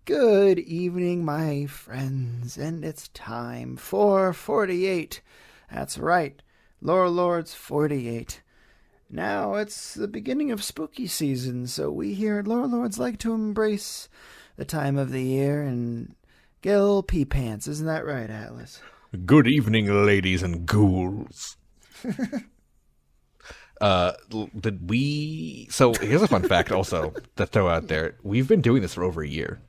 Good evening, my friends, and it's time for 48. That's right, Lore Lords 48. Now it's the beginning of spooky season, so we here at Lore Lords like to embrace the time of the year and get a little pee pants. Isn't that right, Atlas? Good evening, ladies and ghouls. So here's a fun fact also to throw out there. We've been doing this for over a year.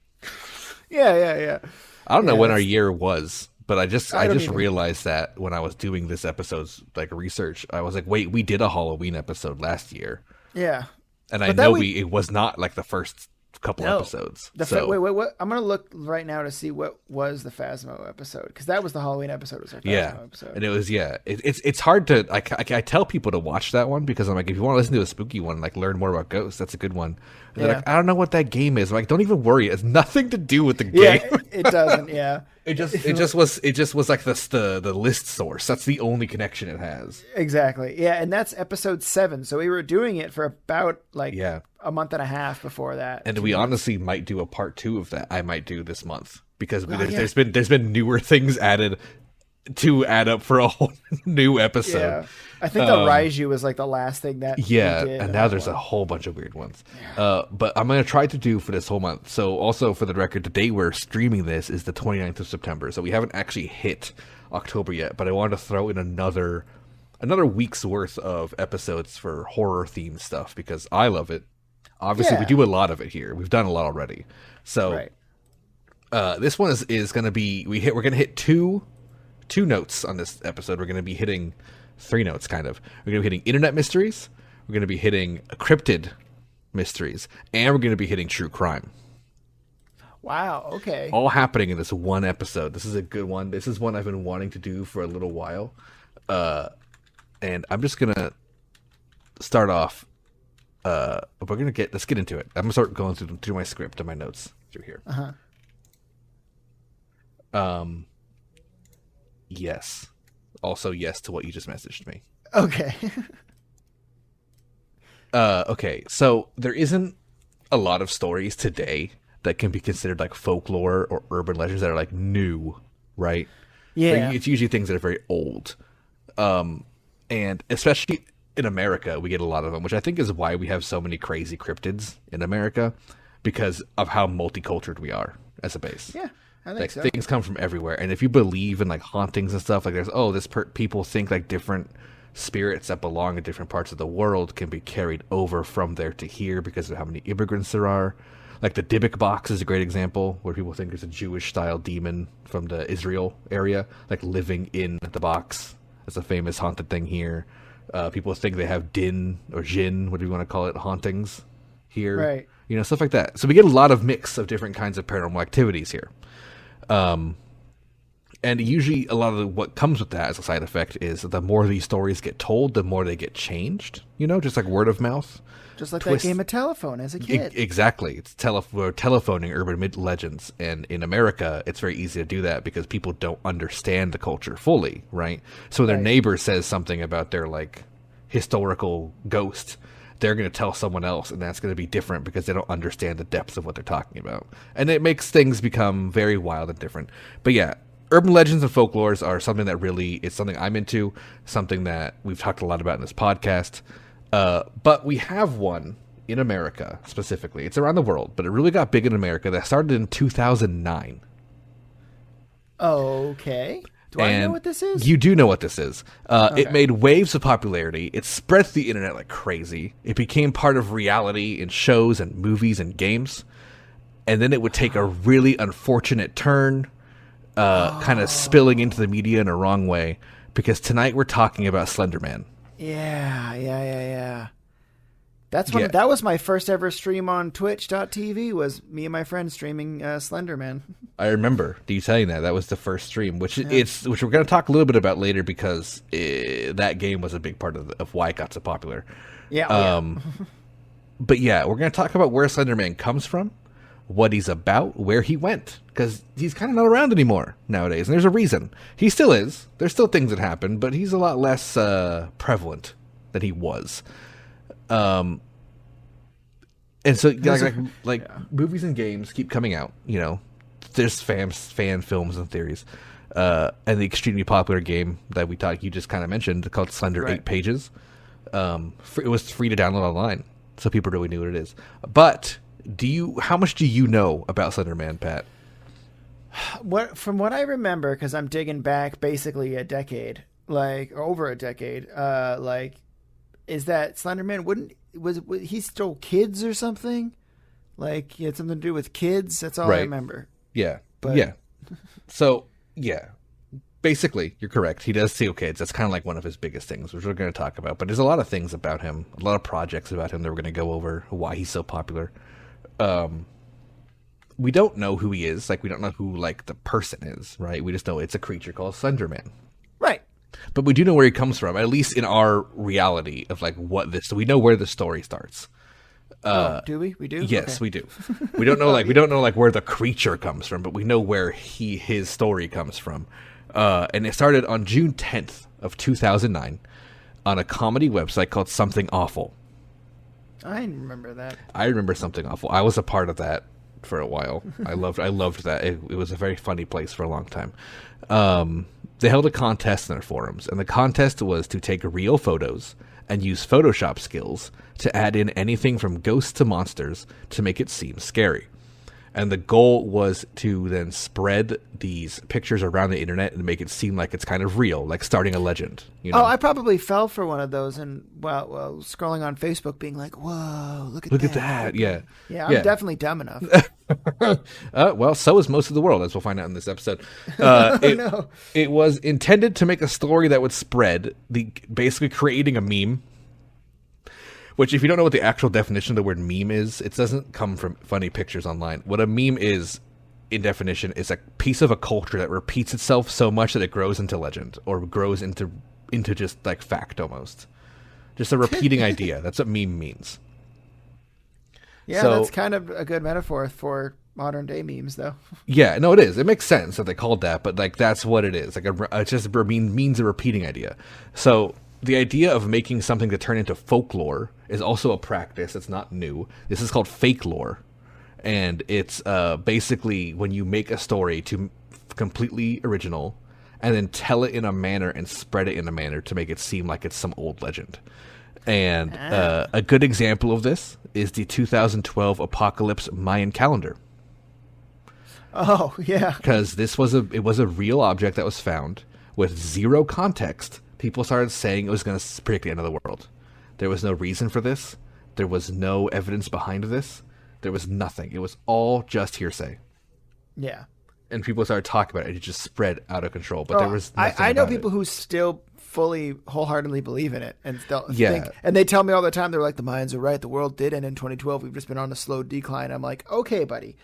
Yeah. I don't know when our year was, but I just either. realized that when I was doing this episode's research, I was like, wait, we did a Halloween episode last year. Yeah. And I know it was not like the first couple episodes. Wait, what? I'm going to look right now to see what was the Phasmo episode, because that was the Halloween episode. Was our Phasmo episode. And it was, it's hard to, I tell people to watch that one because I'm like, if you want to listen to a spooky one, like learn more about ghosts, that's a good one. And they're like, I don't know what that game is. I'm like, don't even worry. It has nothing to do with the game. Yeah, it doesn't, yeah. It just was like the list source. That's the only connection it has. Exactly. Yeah, and that's episode 7. So we were doing it for about a month and a half before that. And we honestly might do a part 2 of that. I might do this month because there's been newer things added to add up for a whole new episode. Yeah. I think the Raiju was like the last thing that we did. And now there's a whole bunch of weird ones. Yeah. But I'm going to try to do for this whole month. So also for the record, the day we're streaming this is the 29th of September. So we haven't actually hit October yet, but I wanted to throw in another week's worth of episodes for horror themed stuff because I love it. Obviously, we do a lot of it here. We've done a lot already. So this one is going to be we're going to hit two notes on this episode. We're going to be hitting 3 notes, kind of. We're going to be hitting internet mysteries. We're going to be hitting cryptid mysteries, and we're going to be hitting true crime. Wow. Okay. All happening in this one episode. This is a good one. This is one I've been wanting to do for a little while, and I'm just gonna start off. Let's get into it. I'm gonna start going through my script and my notes through here. Yes. Also, yes to what you just messaged me. Okay. Okay. So there isn't a lot of stories today that can be considered like folklore or urban legends that are like new, right? Yeah. Like, it's usually things that are very old. And especially in America, we get a lot of them, which I think is why we have so many crazy cryptids in America, because of how multicultural we are as a base. Yeah. I think Like so. things come from everywhere, and if you believe in like hauntings and stuff, like there's people think like different spirits that belong in different parts of the world can be carried over from there to here because of how many immigrants there are. Like the Dybbuk box is a great example where people think there's a Jewish style demon from the Israel area like living in the box. That's a famous haunted thing here. People think they have din or jinn, whatever you want to call it, hauntings here. Right. You know, stuff like that. So we get a lot of mix of different kinds of paranormal activities here. And usually a lot of what comes with that as a side effect is the more these stories get told, the more they get changed, you know, just like word of mouth. Just like that game of telephone as a kid. Exactly. It's we're telephoning urban legends. And in America, it's very easy to do that because people don't understand the culture fully, right? So when their neighbor says something about their like historical ghost, they're going to tell someone else, and that's going to be different because they don't understand the depths of what they're talking about. And it makes things become very wild and different. But yeah, urban legends and folklores are something that really is something I'm into, something that we've talked a lot about in this podcast. But we have one in America specifically. It's around the world, but it really got big in America that started in 2009. Okay. Do I know what this is? You do know what this is. Okay. It made waves of popularity. It spread to the internet like crazy. It became part of reality in shows and movies and games. And then it would take a really unfortunate turn, kind of spilling into the media in a wrong way. Because tonight we're talking about Slender Man. Yeah. That was my first ever stream on Twitch.tv, was me and my friend streaming Slender Man. I remember you saying that. That was the first stream, which we're going to talk a little bit about later because that game was a big part of why it got so popular. Yeah. But yeah, we're going to talk about where Slender Man comes from, what he's about, where he went, because he's kind of not around anymore nowadays, and there's a reason. He still is. There's still things that happen, but he's a lot less prevalent than he was. And so like movies and games keep coming out. You know, there's fan films and theories. And the extremely popular game that you just kind of mentioned called Slender 8 Pages. It was free to download online, so people really knew what it is. But how much do you know about Slender Man, Pat? From what I remember, because I'm digging back basically a decade, like over a decade, is that Slender Man was he stole kids or something? Like he had something to do with kids. That's all I remember. Yeah, yeah. So yeah, basically you're correct. He does steal kids. That's kind of like one of his biggest things, which we're going to talk about. But there's a lot of things about him, a lot of projects about him that we're going to go over. Why he's so popular. We don't know who he is. Like we don't know who like the person is, right? We just know it's a creature called Slender Man. Right. But we do know where he comes from, at least in our reality of like so we know where the story starts. Do we? We do? Yes, okay. we do. We don't know where the creature comes from, but we know where his story comes from. And it started on June 10th of 2009 on a comedy website called Something Awful. I remember that. I remember Something Awful. I was a part of that for a while. I loved that. It was a very funny place for a long time. They held a contest in their forums, and the contest was to take real photos and use Photoshop skills to add in anything from ghosts to monsters to make it seem scary. And the goal was to then spread these pictures around the internet and make it seem like it's kind of real, like starting a legend. You know? Oh, I probably fell for one of those, and while scrolling on Facebook, being like, "Whoa, look at that!" Yeah, I'm definitely dumb enough. Well, so is most of the world, as we'll find out in this episode. It was intended to make a story that would spread, basically creating a meme. Which, if you don't know what the actual definition of the word meme is, it doesn't come from funny pictures online. What a meme is, in definition, is a piece of a culture that repeats itself so much that it grows into legend, or grows into just like fact almost. Just a repeating idea. That's what meme means. Yeah, that's kind of a good metaphor for modern day memes, though. Yeah, no, it is. It makes sense that they called that, but like that's what it is. Like it just means a repeating idea. So the idea of making something to turn into folklore is also a practice. It's not new. This is called fake lore. And it's basically when you make a story to completely original and then tell it in a manner and spread it in a manner to make it seem like it's some old legend. And a good example of this is the 2012 Apocalypse Mayan calendar. Oh, yeah. Because it was a real object that was found with zero context. People started saying it was going to predict the end of the world. There was no reason for this. There was no evidence behind this. There was nothing. It was all just hearsay. Yeah. And people started talking about it. It just spread out of control. But there was nothing I know people who still wholeheartedly believe in it and still think. And they tell me all the time, they're like, the Mayans are right. The world did end in 2012. We've just been on a slow decline. I'm like, okay, buddy.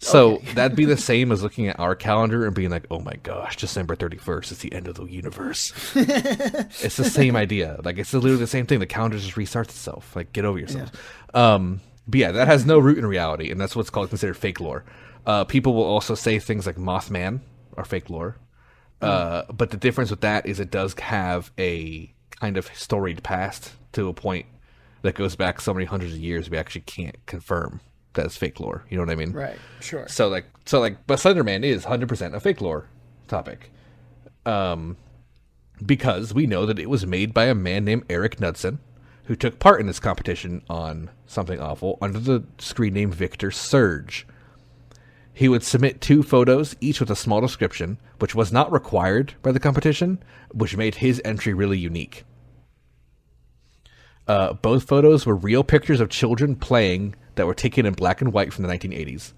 So okay. That'd be the same as looking at our calendar and being like, oh my gosh, December 31st is the end of the universe. It's the same idea. Like, it's literally the same thing. The calendar just restarts itself. Like, get over yourself. Yeah. But yeah, that has no root in reality, and that's what's considered fake lore. People will also say things like Mothman are fake lore. But the difference with that is it does have a kind of storied past to a point that goes back so many hundreds of years we actually can't confirm that's fake lore. You know what I mean? Right. Sure. But Slender Man is 100% a fake lore topic. Because we know that it was made by a man named Eric Knudsen, who took part in this competition on Something Awful under the screen name Victor Surge. He would submit 2 photos, each with a small description, which was not required by the competition, which made his entry really unique. Both photos were real pictures of children playing that were taken in black and white from the 1980s.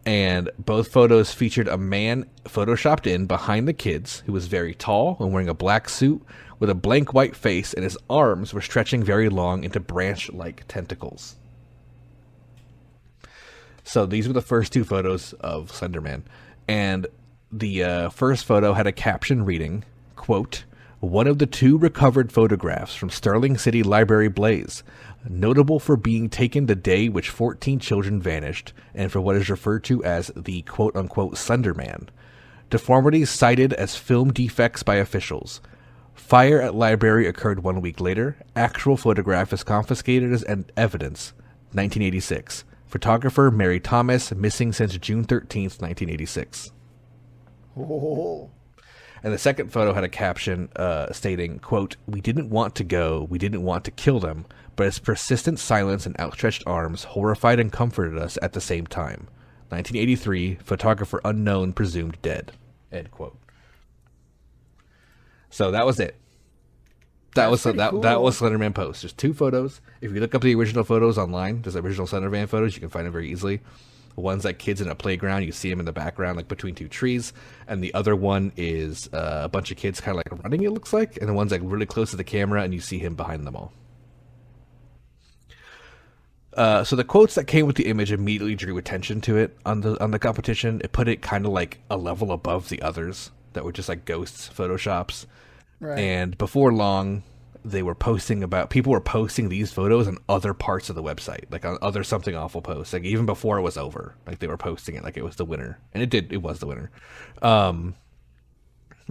And both photos featured a man photoshopped in behind the kids who was very tall and wearing a black suit with a blank white face, and his arms were stretching very long into branch-like tentacles. So these were the first 2 photos of Slender Man. And the first photo had a caption reading, quote, "One of the 2 recovered photographs from Sterling City Library Blaze, notable for being taken the day which 14 children vanished, and for what is referred to as the quote-unquote Slender Man. Deformities cited as film defects by officials. Fire at library occurred 1 week later. Actual photograph is confiscated as evidence. 1986. Photographer Mary Thomas, missing since June 13th, 1986. Oh. And the second photo had a caption stating, quote, "We didn't want to go, we didn't want to kill them, but his persistent silence and outstretched arms horrified and comforted us at the same time. 1983, photographer unknown, presumed dead." End quote. So that was it. That was Slender Man post. Just 2 photos. If you look up the original photos online, there's original Slender Man photos. You can find them very easily. One's like kids in a playground. You see them in the background, like between 2 trees. And the other one is a bunch of kids kind of like running, it looks like. And the one's like really close to the camera, and you see him behind them all. So the quotes that came with the image immediately drew attention to it on the competition. It put it kind of like a level above the others that were just like ghosts, photoshops. Right. And before long, people were posting these photos on other parts of the website, like on other Something Awful posts, like even before it was over, like they were posting it like it was the winner, and it was the winner. And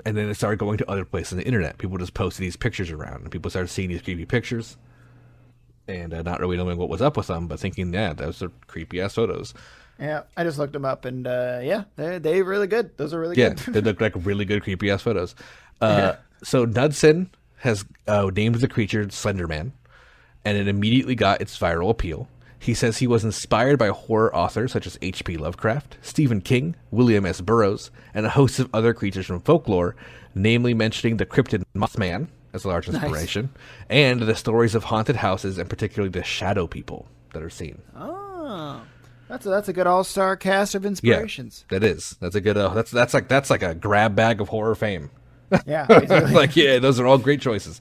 then it started going to other places on the internet. People just posted these pictures around, and people started seeing these creepy pictures, and not really knowing what was up with them, but thinking, yeah, those are creepy ass photos. Yeah, I just looked them up, and they're really good. Those are really Yeah, good. they look like really good creepy ass photos. Yeah. So Knudsen has named the creature Slender Man, and it immediately got its viral appeal. He says he was inspired by horror authors such as H.P. Lovecraft, Stephen King, William S. Burroughs, and a host of other creatures from folklore, namely mentioning the cryptid Mothman as a large inspiration, and the stories of haunted houses, and particularly the shadow people that are seen. Oh, that's a good all-star cast of inspirations. Yeah, that is. That's a good. That's like a grab bag of horror fame. Yeah, basically. Like, yeah, those are all great choices.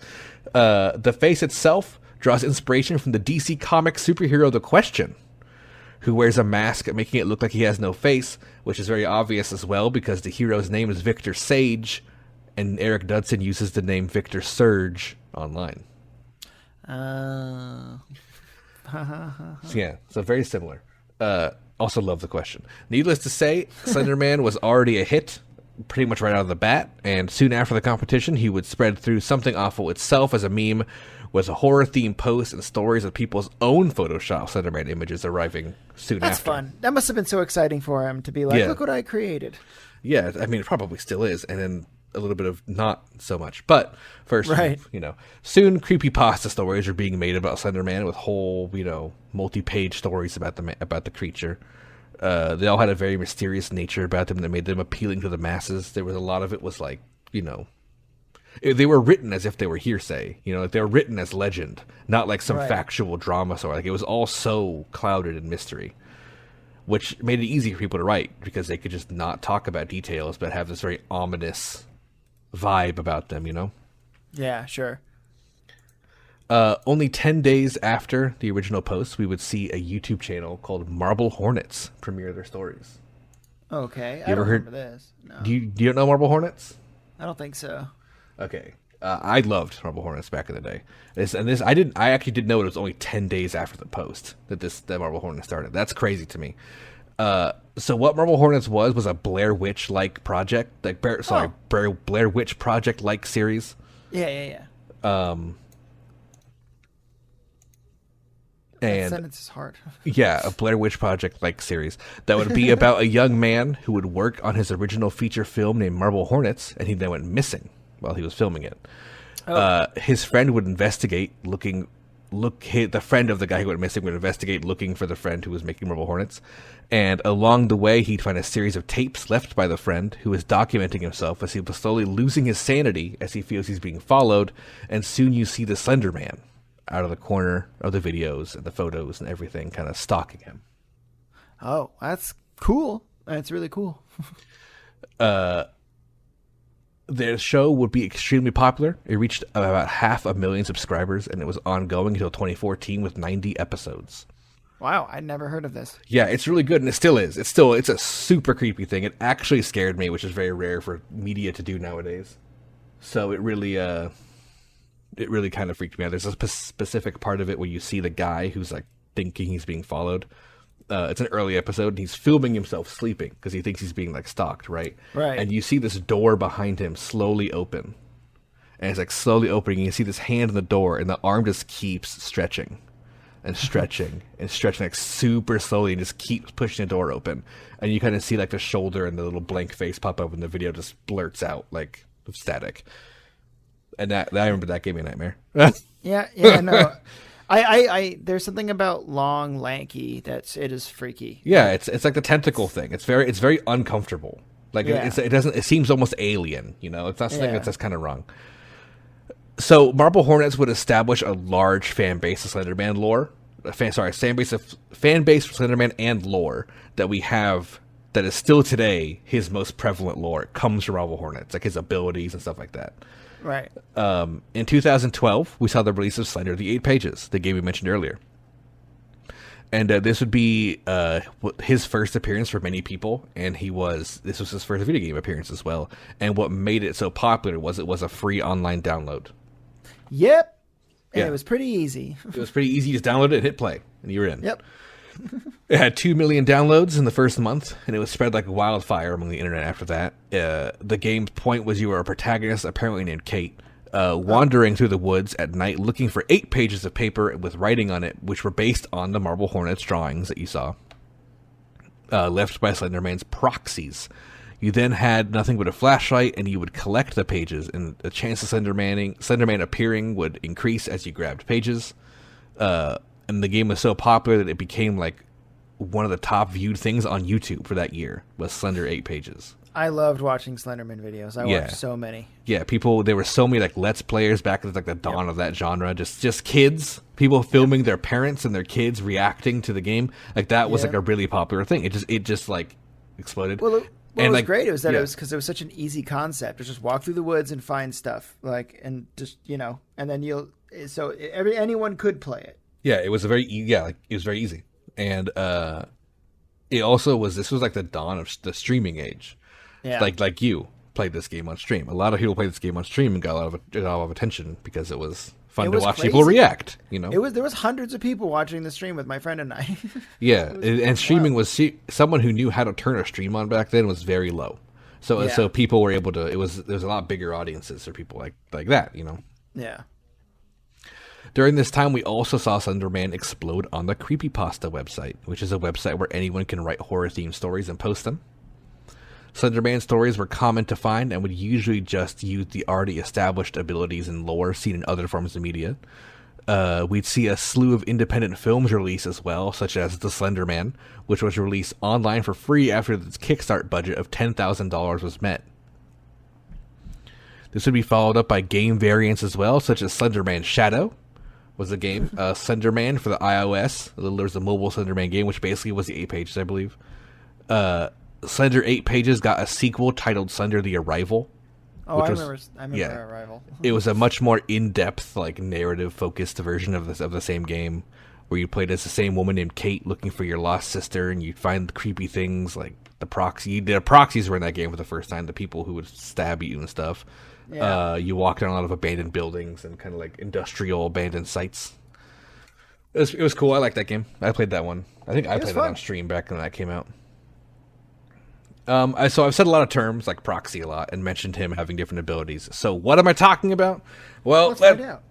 The face itself draws inspiration from the DC comic superhero The Question, who wears a mask making it look like he has no face, which is very obvious as well because the hero's name is Victor Sage, and Eric Knudsen uses the name Victor Surge online. So yeah, so very similar. Also love The Question. Needless to say, Slender Man was already a hit pretty much right out of the bat, and soon after the competition, he would spread through Something Awful itself as a meme, with a horror-themed post and stories of people's own Photoshop Slender Man images arriving soon after. That's fun. That must have been so exciting for him to be like, look what I created. Yeah, I mean, it probably still is, and then a little bit of not so much. But first, soon creepypasta stories are being made about Slender Man with whole, multi-page stories about the creature. They all had a very mysterious nature about them that made them appealing to the masses. There was a lot of it was like, they were written as if they were hearsay. Like they were written as legend, not like some factual drama story. Like it was all so clouded in mystery, which made it easy for people to write because they could just not talk about details, but have this very ominous vibe about them. Yeah, sure. Only 10 days after the original post, we would see a YouTube channel called Marble Hornets premiere their stories. Okay, I don't remember this. No. Do you know Marble Hornets? I don't think so. Okay, I loved Marble Hornets back in the day. I actually didn't know it was only 10 days after the post that Marble Hornets started. That's crazy to me. So what Marble Hornets was a Blair Witch like project, Blair Witch Project like series. Yeah. And that sentence is hard. Yeah, a Blair Witch Project-like series that would be about a young man who would work on his original feature film named Marble Hornets, and he then went missing while he was filming it. His friend would investigate, the friend of the guy who went missing would investigate looking for the friend who was making Marble Hornets, and along the way he'd find a series of tapes left by the friend who was documenting himself as he was slowly losing his sanity as he feels he's being followed, and soon you see the Slender Man out of the corner of the videos and the photos and everything kind of stalking him. Oh, that's cool. That's really cool. Their show would be extremely popular. It reached about 500,000 subscribers, and it was ongoing until 2014 with 90 episodes. Wow, I'd never heard of this. Yeah, it's really good, and it still is. It's a super creepy thing. It actually scared me, which is very rare for media to do nowadays. So it really kind of freaked me out. There's a specific part of it where you see the guy who's like thinking he's being followed. It's an early episode, and he's filming himself sleeping because he thinks he's being like stalked, right? Right. And you see this door behind him slowly open, and it's like slowly opening. And you see this hand in the door, and the arm just keeps stretching, and stretching like super slowly, and just keeps pushing the door open, and you kind of see like the shoulder and the little blank face pop up, and the video just blurts out like static. And that I remember that gave me a nightmare. Yeah, no. I there's something about long, lanky it is freaky. Yeah, it's like the tentacle thing. It's very uncomfortable. Like it seems almost alien. It's not something that's kind of wrong. So Marble Hornets would establish a large fan base of Slender Man lore. Fan base for Slender Man and lore that we have that is still today his most prevalent lore. It comes from Marble Hornets, like his abilities and stuff like that. Right. In 2012, we saw the release of Slender: The 8 Pages, the game we mentioned earlier. And this would be his first appearance for many people, and this was his first video game appearance as well. And what made it so popular was it was a free online download. Yep. And it was pretty easy. It was pretty easy. You just download it and hit play, and you were in. Yep. It had 2 million downloads in the first month, and it was spread like wildfire among the internet after that. The game's point was you were a protagonist, apparently named Kate, wandering through the woods at night looking for 8 pages of paper with writing on it, which were based on the Marble Hornets drawings that you saw, left by Slender Man's proxies. You then had nothing but a flashlight, and you would collect the pages, and the chance of Slender Man appearing would increase as you grabbed pages. And the game was so popular that it became like one of the top viewed things on YouTube for that year was Slender 8 Pages. I loved watching Slenderman videos. I watched so many. Yeah, there were so many like Let's Players back at like the dawn of that genre. Just kids, people filming their parents and their kids reacting to the game. Like that was like a really popular thing. It just like exploded. Well, what was great was that it was because it was such an easy concept. Just walk through the woods and find stuff, and just and then anyone could play it. Yeah, it was it was very easy, and it also was. This was like the dawn of the streaming age. Yeah, like you played this game on stream. A lot of people played this game on stream and got a lot of attention because it was fun to watch people react. There was hundreds of people watching the stream with my friend and I. Yeah, and streaming was someone who knew how to turn a stream on back then was very low. So people were able to. There's a lot bigger audiences for people like that. Yeah. During this time, we also saw Slender Man explode on the Creepypasta website, which is a website where anyone can write horror-themed stories and post them. Slender Man stories were common to find and would usually just use the already established abilities and lore seen in other forms of media. We'd see a slew of independent films released as well, such as The Slender Man, which was released online for free after its Kickstart budget of $10,000 was met. This would be followed up by game variants as well, such as Slender Man Shadow, was the game. Slender Man for the iOS. There was a mobile Slender Man game, which basically was the 8 Pages, I believe. Slender 8 Pages got a sequel titled Slender the Arrival. Oh, I remember Arrival. It was a much more in-depth, like narrative-focused version of the same game, where you played as the same woman named Kate looking for your lost sister, and you'd find creepy things like the proxy. The proxies were in that game for the first time, the people who would stab you and stuff. Yeah. You walked on a lot of abandoned buildings and kind of like industrial abandoned sites. It was cool. I liked that game. I played that one. I think I played that on stream back when that came out. So I've said a lot of terms like proxy a lot and mentioned him having different abilities. So what am I talking about? Well,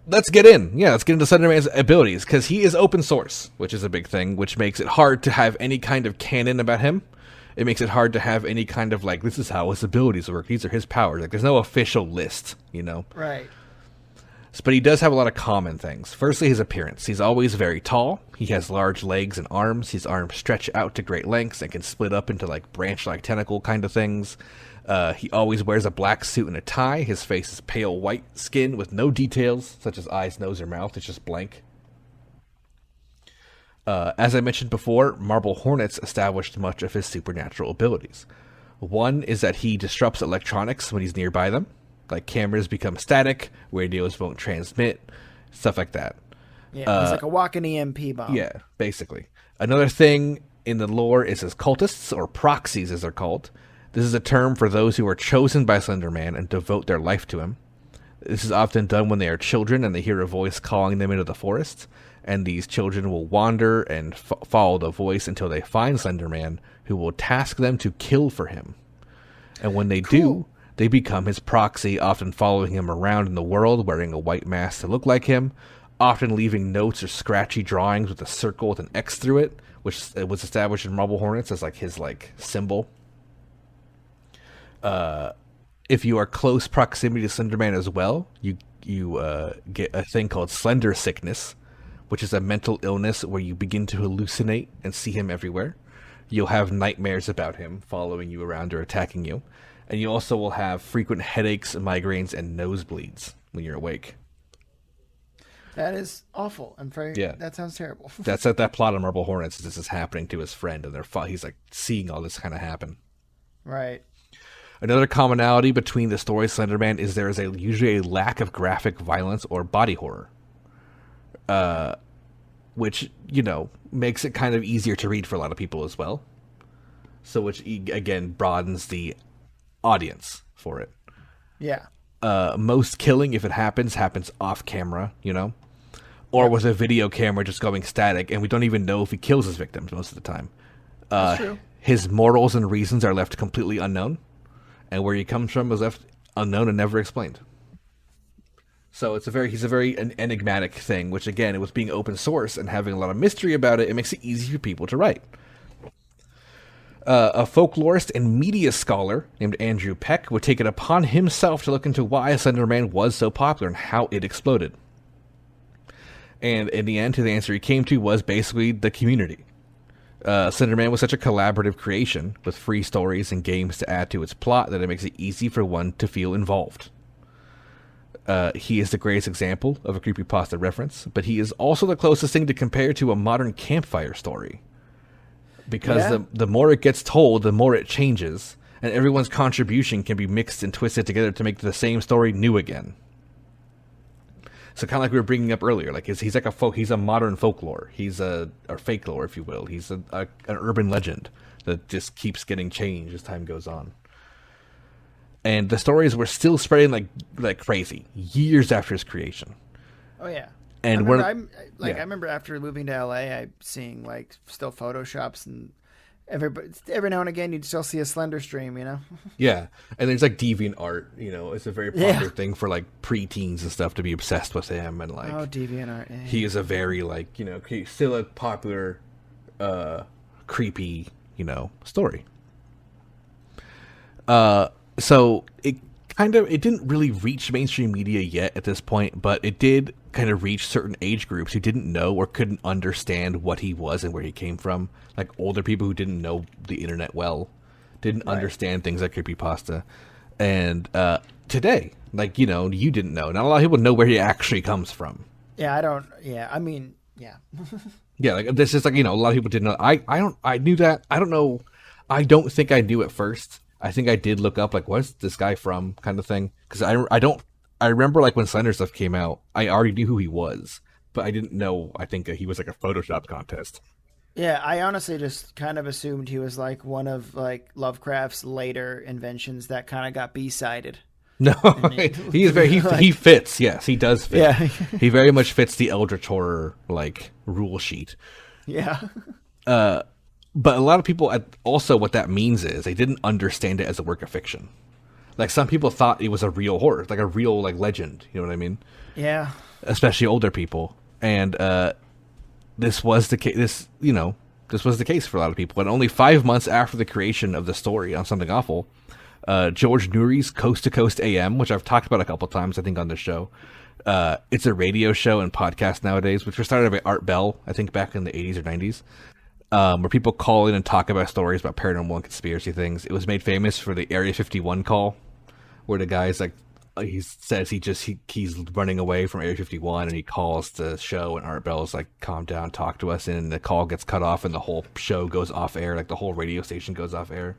let's get in. Yeah, let's get into Slender Man's abilities because he is open source, which is a big thing, which makes it hard to have any kind of canon about him. It makes it hard to have any kind of like, this is how his abilities work. These are his powers. Like, there's no official list, Right. But he does have a lot of common things. Firstly, his appearance. He's always very tall. He has large legs and arms. His arms stretch out to great lengths and can split up into like branch-like tentacle kind of things. He always wears a black suit and a tie. His face is pale white skin with no details, such as eyes, nose, or mouth. It's just blank. As I mentioned before, Marble Hornets established much of his supernatural abilities. One is that he disrupts electronics when he's nearby them. Like cameras become static, radios won't transmit, stuff like that. Yeah, he's like a walking EMP bomb. Yeah, basically. Another thing in the lore is his cultists, or proxies as they're called. This is a term for those who are chosen by Slender Man and devote their life to him. This is often done when they are children and they hear a voice calling them into the forest, and these children will wander and follow the voice until they find Slender Man, who will task them to kill for him. And when they do, they become his proxy, often following him around in the world, wearing a white mask to look like him. often leaving notes or scratchy drawings with a circle with an X through it, which was established in Marble Hornets as like his like symbol. If you are close proximity to Slender Man as well, you get a thing called Slender Sickness, which is a mental illness where you begin to hallucinate and see him everywhere. You'll have nightmares about him following you around or attacking you. And you also will have frequent headaches, migraines, and nosebleeds when you're awake. That is awful. I'm afraid. Yeah. That sounds terrible. That's that plot of Marble Hornets. This is happening to his friend, and he's like seeing all this kind of happen. Right. Another commonality between the story Slender Man is there is usually a lack of graphic violence or body horror. Which, makes it kind of easier to read for a lot of people as well. So which, again, broadens the audience for it. Yeah. Most killing, if it happens off camera, or with a video camera just going static, and we don't even know if he kills his victims most of the time. That's true. His morals and reasons are left completely unknown, and where he comes from is left unknown and never explained. So he's a very enigmatic thing, which again, it was being open source and having a lot of mystery about it, it makes it easy for people to write. A folklorist and media scholar named Andrew Peck would take it upon himself to look into why Slender Man was so popular and how it exploded. And in the end, the answer he came to was basically the community. Slender Man was such a collaborative creation with free stories and games to add to its plot that it makes it easy for one to feel involved. He is the greatest example of a creepypasta reference, but he is also the closest thing to compare to a modern campfire story. Because the more it gets told, the more it changes, and everyone's contribution can be mixed and twisted together to make the same story new again. So kind of like we were bringing up earlier, like he's like he's a modern folklore. He's a fake lore, if you will. He's an urban legend that just keeps getting changed as time goes on. And the stories were still spreading like crazy years after his creation. Oh yeah. And I remember after moving to LA, I seeing like still photoshops, and every now and again you'd still see a Slender stream, Yeah, and there's like deviant art. It's a very popular thing for like preteens and stuff to be obsessed with him, and like deviant art. Yeah. He is a very he's still a popular, creepy story. So it didn't really reach mainstream media yet at this point, but it did kind of reach certain age groups who didn't know or couldn't understand what he was and where he came from. Like older people who didn't know the internet well, didn't understand things like creepypasta. And today, you didn't know. Not a lot of people know where he actually comes from. Yeah, I don't. Yeah, I mean, yeah. Yeah, like this is a lot of people didn't know. I knew that. I don't know. I don't think I knew at first. I think I did look up, what's this guy from, kind of thing. Because I remember, when Slender stuff came out, I already knew who he was. But I didn't know, I think, he was, a Photoshop contest. Yeah, I honestly just kind of assumed he was, one of, Lovecraft's later inventions that kind of got B-sided. No, he is very, he fits, yes, he does fit. Yeah. He very much fits the Eldritch Horror, rule sheet. Yeah. But a lot of people, also what that means is they didn't understand it as a work of fiction. Some people thought it was a real horror, a real, legend. You know what I mean? Yeah. Especially older people. And this was the case. This was the case for a lot of people. And only 5 months after the creation of the story on Something Awful, George Nuri's Coast to Coast AM, which I've talked about a couple times, I think, on the show. It's a radio show and podcast nowadays, which was started by Art Bell, I think, back in the 80s or 90s. Where people call in and talk about stories about paranormal and conspiracy things. It was made famous for the Area 51 call, where the guy's he says he's running away from Area 51, and he calls the show, and Art Bell's calm down, talk to us, and the call gets cut off, and the whole show goes off air, the whole radio station goes off air.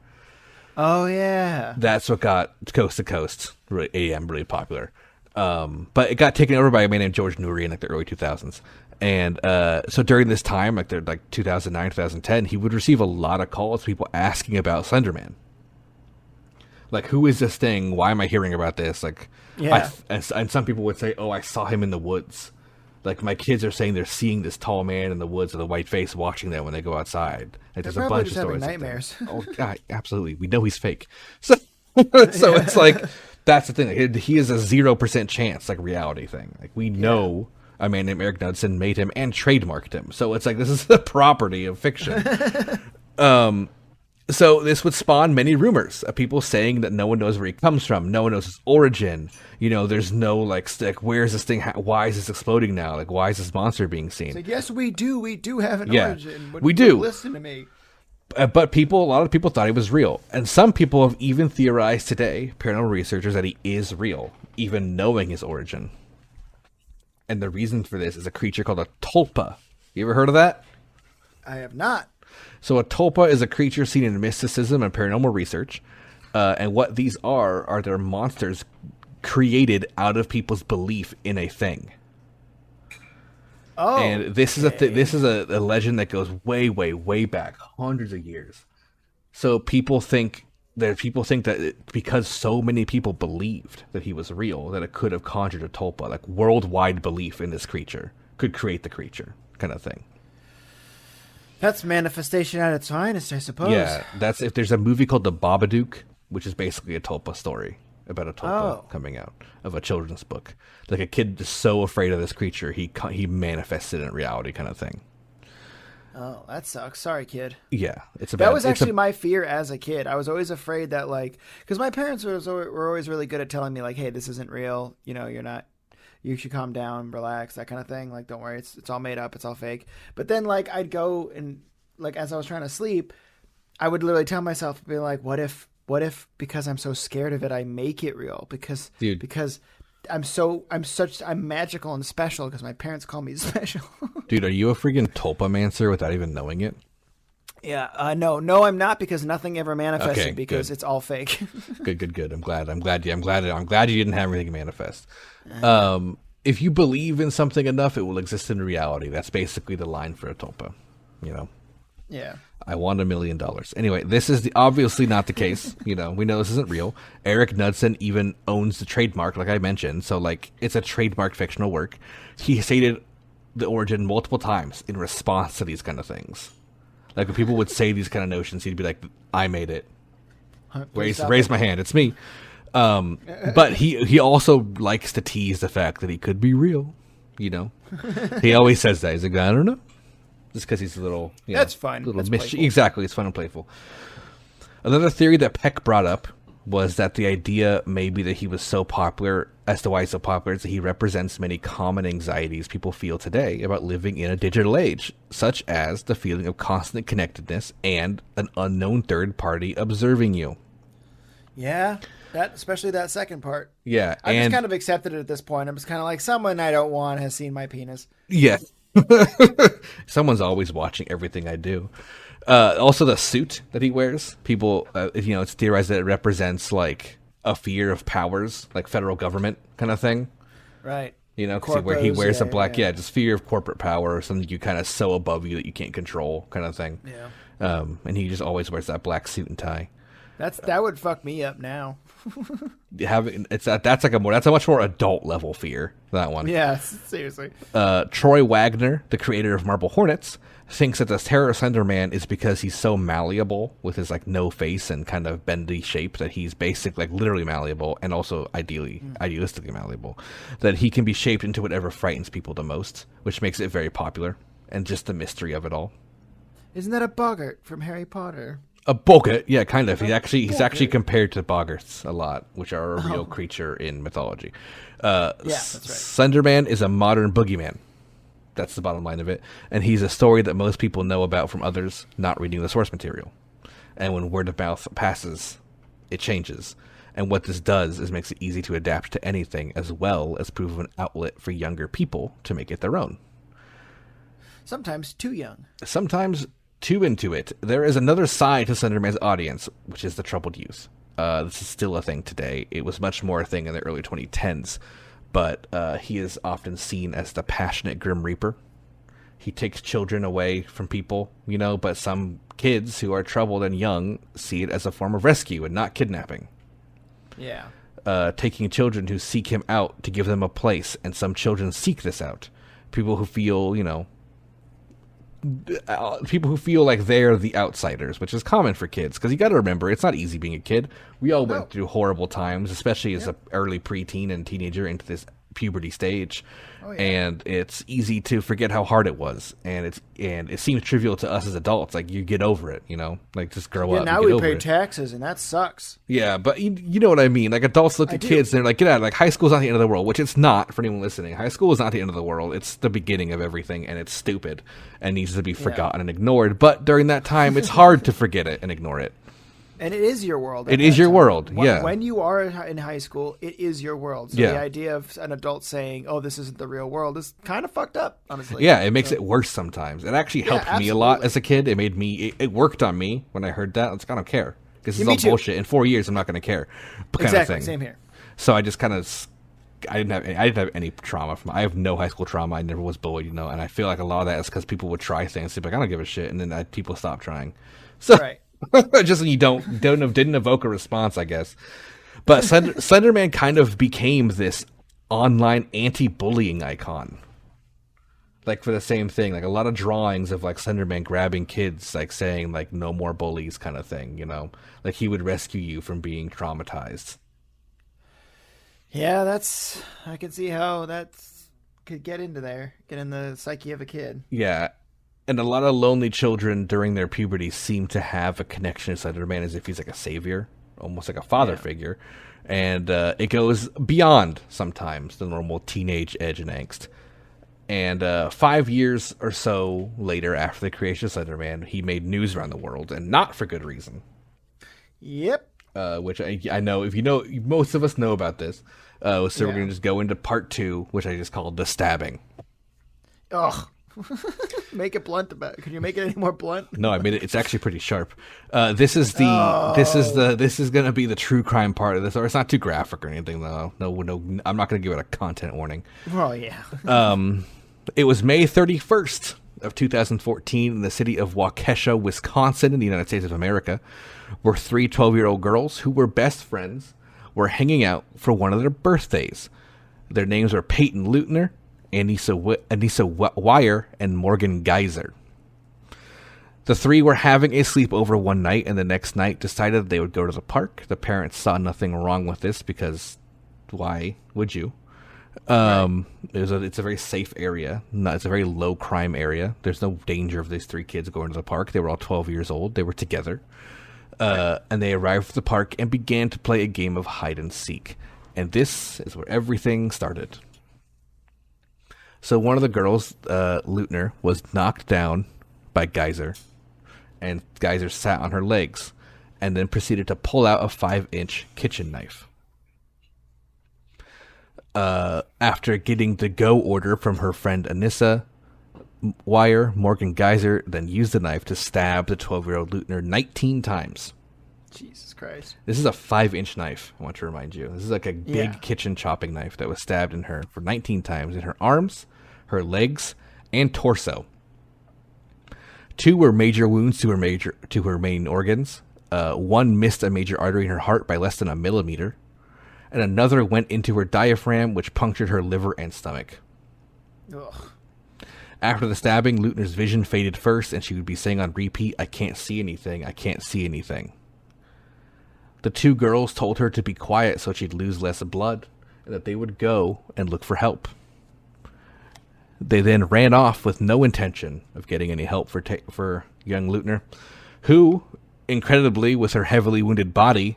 Oh yeah, that's what got Coast to Coast AM really popular. But it got taken over by a man named George Nuri in the early 2000s. And so during this time, 2009, 2010, he would receive a lot of calls, people asking about Slender Man. Who is this thing? Why am I hearing about this? Yeah. And some people would say, oh, I saw him in the woods. My kids are saying they're seeing this tall man in the woods with a white face watching them when they go outside. There's a bunch of stories. Nightmares. Oh, God, absolutely. We know he's fake. So it's that's the thing. He is a 0% chance, reality thing. We know A man named Eric Knudsen made him and trademarked him. So it's like, this is the property of fiction. So this would spawn many rumors of people saying that no one knows where he comes from. No one knows his origin. You know, there's no, like, where is this thing? Why is this exploding now? Like, why is this monster being seen? It's like, yes, we do. We do have an Yeah, origin. we do. Listen to me. But a lot of people thought he was real. And some people have even theorized today, paranormal researchers, that he is real, even knowing his origin. And the reason for this is a creature called a tulpa. You ever heard of that? I have not. So a tulpa is a creature seen in mysticism and paranormal research. And what these are they're monsters created out of people's belief in a thing. Oh, and this is a legend that goes way, way, way back, hundreds of years. So people think that because so many people believed that he was real, that it could have conjured a tulpa. Like, worldwide belief in this creature could create the creature, kind of thing. That's manifestation at its finest, I suppose. Yeah, that's if there's a movie called The Babadook, which is basically a tulpa story about a tulpa coming out of a children's book. Like, a kid is so afraid of this creature, he manifested in reality, kind of thing. Oh, that sucks. Sorry, kid. Yeah, that was actually my fear as a kid. I was always afraid that, like, because my parents were always really good at telling me, like, hey, this isn't real. You know, you should calm down, relax, that kind of thing. Like, don't worry, it's all made up, it's all fake. But then, like, I'd go and, like, as I was trying to sleep, I would literally tell myself, be like, what if because I'm so scared of it, I make it real? Because I'm magical and special because my parents call me special. Dude, are you a freaking tulpamancer without even knowing it? Yeah, no, I'm not, because nothing ever manifested, because it's all fake. Good. I'm glad you didn't have everything manifest. If you believe in something enough, it will exist in reality. That's basically the line for a tulpa, you know? Yeah. I want $1 million. Anyway, this is obviously not the case. You know, we know this isn't real. Eric Knudsen even owns the trademark, like I mentioned. So, like, it's a trademarked fictional work. He stated the origin multiple times in response to these kind of things. Like, when people would say these kind of notions, he'd be like, I made it. Raise my hand. It's me. But he also likes to tease the fact that he could be real. You know? He always says that. He's like, I don't know. Just because he's a little... That's fun. That's playful. Exactly. It's fun and playful. Another theory that Peck brought up was that the idea maybe that he was so popular, as to why he's so popular, is that he represents many common anxieties people feel today about living in a digital age, such as the feeling of constant connectedness and an unknown third party observing you. Yeah, especially that second part. Yeah. I just kind of accepted it at this point. I'm just kind of like, someone I don't want has seen my penis. Yeah. Someone's always watching everything I do. Also, the suit that he wears, people, it's theorized that it represents, like, a fear of powers, like federal government kind of thing. Right. You know, because he wears a black, just fear of corporate power, or something you kind of so above you that you can't control, kind of thing. Yeah. And he just always wears that black suit and tie. That would fuck me up now. That's a much more adult level fear, that one. Yeah, seriously. Troy Wagner, the creator of Marble Hornets, thinks that the terror of Slender Man is because he's so malleable with his, like, no face and kind of bendy shape, that he's basically, like, literally malleable, and also idealistically malleable, that he can be shaped into whatever frightens people the most, which makes it very popular, and just the mystery of it all. Isn't that a boggart from Harry Potter? A boggart, yeah, kind of. He's actually compared to boggarts a lot, which are a real creature in mythology. That's right. Slender Man is a modern boogeyman. That's the bottom line of it. And he's a story that most people know about from others not reading the source material. And when word of mouth passes, it changes. And what this does is makes it easy to adapt to anything, as well as prove an outlet for younger people to make it their own. Sometimes too young. Sometimes too into it. There is another side to Slender Man's audience, which is the troubled youth. This is still a thing today. It was much more a thing in the early 2010s, but he is often seen as the passionate Grim Reaper. He takes children away from people, but some kids who are troubled and young see it as a form of rescue and not kidnapping. Yeah. Taking children who seek him out to give them a place, and some children seek this out. People who feel, like they're the outsiders, which is common for kids, because you got to remember, it's not easy being a kid. We all went through horrible times, especially as an early preteen and teenager into this puberty stage. Oh, yeah. And it's easy to forget how hard it was, and it seems trivial to us as adults. Like, you get over it, like, just grow Yeah, up. now and get we over pay it. taxes, and that sucks. Yeah, but you know what I mean. Like, adults look at kids and they're like, get out. Like, high school's not the end of the world, which it's not for anyone listening. High school is not the end of the world. It's the beginning of everything, and it's stupid and needs to be forgotten and ignored. But during that time, it's hard to forget it and ignore it. And it is your world. It is your world, yeah. When you are in high school, it is your world. So the idea of an adult saying, "Oh, this isn't the real world," is kind of fucked up, honestly. Yeah, it makes it worse sometimes. It actually helped me a lot as a kid. It made me. It worked on me when I heard that. It's like, I don't care, because it's all bullshit. In 4 years, I'm not going to care. Kind of thing. Same here. So I just kind of. I didn't have any trauma I have no high school trauma. I never was bullied, and I feel like a lot of that is because people would try things, like, I don't give a shit, and then people stop trying. So. Right. Just you didn't evoke a response, I guess. But Slender Man kind of became this online anti-bullying icon. Like, for the same thing, like a lot of drawings of like Slender Man grabbing kids, like saying like no more bullies kind of thing, like he would rescue you from being traumatized. Yeah, I can see how that could get in the psyche of a kid. Yeah. And a lot of lonely children during their puberty seem to have a connection to Slender Man as if he's like a savior, almost like a father figure. And it goes beyond sometimes the normal teenage edge and angst. And 5 years or so later, after the creation of Slender Man, he made news around the world, and not for good reason. Yep. Which I know, if you know, most of us know about this. So we're going to just go into part 2, which I just called the stabbing. Ugh. Make it blunt about it. Could you make it any more blunt? No, I made it. It's actually pretty sharp. This is going to be the true crime part of this, or it's not too graphic or anything though. No, I'm not going to give it a content warning. Oh yeah. It was May 31st of 2014 in the city of Waukesha, Wisconsin, in the United States of America, where 3 12-year-old girls who were best friends were hanging out for one of their birthdays. Their names are Peyton Leutner, Anissa Wire, and Morgan Geyser. The 3 were having a sleepover one night, and the next night decided they would go to the park. The parents saw nothing wrong with this, because why would you? Right. It's a very safe area. It's a very low crime area. There's no danger of these 3 kids going to the park. They were all 12 years old. They were together. And they arrived at the park and began to play a game of hide and seek. And this is where everything started. So one of the girls, Leutner, was knocked down by Geyser, and Geyser sat on her legs, and then proceeded to pull out a 5-inch kitchen knife. After getting the go order from her friend Anissa Wire, Morgan Geyser then used the knife to stab the 12-year-old Leutner 19 times. Jesus Christ. This is a 5-inch knife, I want to remind you. This is like a big kitchen chopping knife that was stabbed in her for 19 times in her arms, her legs, and torso. 2 were major wounds to her main organs. 1 missed a major artery in her heart by less than a millimeter, and another went into her diaphragm, which punctured her liver and stomach. Ugh. After the stabbing, Leutner's vision faded first, and she would be saying on repeat, "I can't see anything, I can't see anything." The 2 girls told her to be quiet so she'd lose less blood, and that they would go and look for help. They then ran off with no intention of getting any help for young Leutner, who, incredibly, with her heavily wounded body,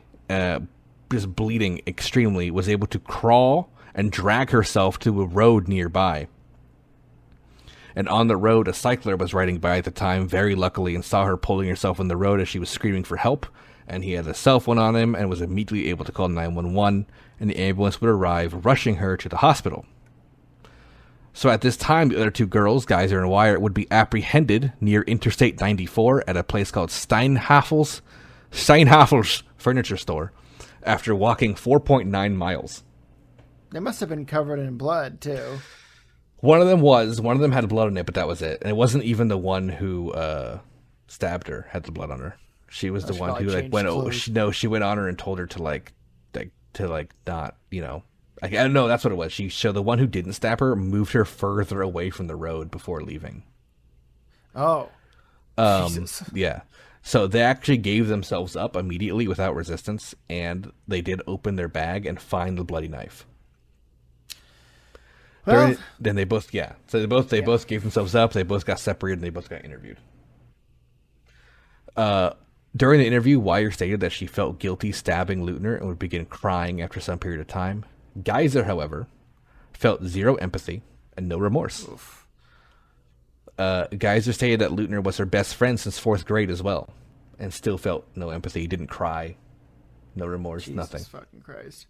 just bleeding extremely, was able to crawl and drag herself to a road nearby. And on the road, a cycler was riding by at the time, very luckily, and saw her pulling herself on the road as she was screaming for help. And he had a cell phone on him and was immediately able to call 911, and the ambulance would arrive, rushing her to the hospital. So at this time, the other 2 girls, Geyser and Wire, would be apprehended near Interstate 94 at a place called Steinhafel's furniture store after walking 4.9 miles. They must have been covered in blood, too. One of them had blood on it, but that was it. And it wasn't even the one who stabbed her had the blood on her. She was the one who went over. She went on her and told her to not, I don't know. That's what it was. So the one who didn't stab her moved her further away from the road before leaving. Oh, Jesus. Yeah. So they actually gave themselves up immediately without resistance, and they did open their bag and find the bloody knife. Well, Then they both, yeah. So they both gave themselves up. They both got separated. And they both got interviewed. During the interview, Wire stated that she felt guilty stabbing Lutner and would begin crying after some period of time. Geyser, however, felt zero empathy and no remorse. Geyser stated that Lutner was her best friend since 4th grade as well, and still felt no empathy, didn't cry, no remorse, Jesus nothing. Fucking Christ.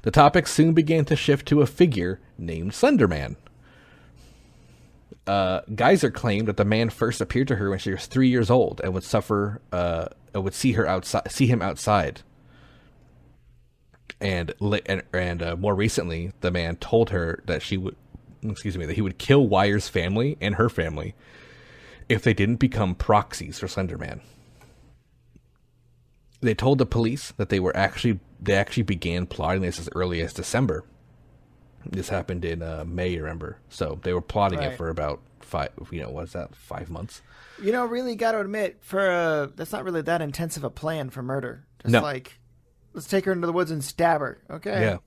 The topic soon began to shift to a figure named Slender Man. Geyser claimed that the man first appeared to her when she was 3 years old and would see him outside. And more recently, the man told her that that he would kill Wire's family and her family if they didn't become proxies for Slender Man. They told the police that they actually began plotting this as early as December. This happened in May, remember? So they were plotting it for about 5 months? Really got to admit, that's not really that intensive a plan for murder. Just let's take her into the woods and stab her. Okay.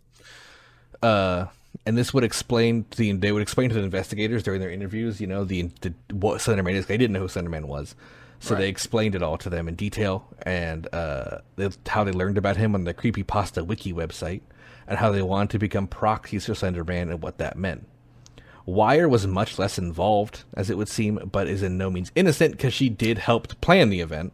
Yeah. And this would explain they would explain to the investigators during their interviews, what Slender Man is. They didn't know who Slender Man was. So they explained it all to them in detail, and how they learned about him on the Creepypasta Wiki website, and how they wanted to become proxies for Slender Man and what that meant. Wire was much less involved, as it would seem, but is in no means innocent because she did help to plan the event.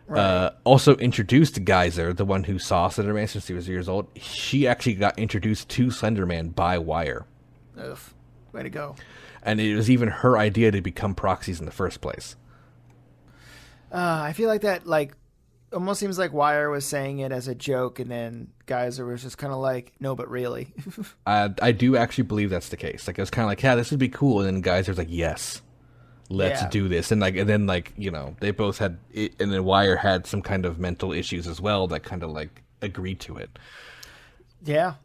Right. Also introduced Geyser, the one who saw Slender Man since he was years old. She actually got introduced to Slender Man by Wire. Ugh. Way to go. And it was even her idea to become proxies in the first place. I feel like that, almost seems like Wire was saying it as a joke, and then Geyser was just kind of like, no, but really. I do actually believe that's the case. It was kind of like, yeah, this would be cool. And then Geyser's like, yes, let's do this. And then they both had it, and then Wire had some kind of mental issues as well that kind of agreed to it. Yeah.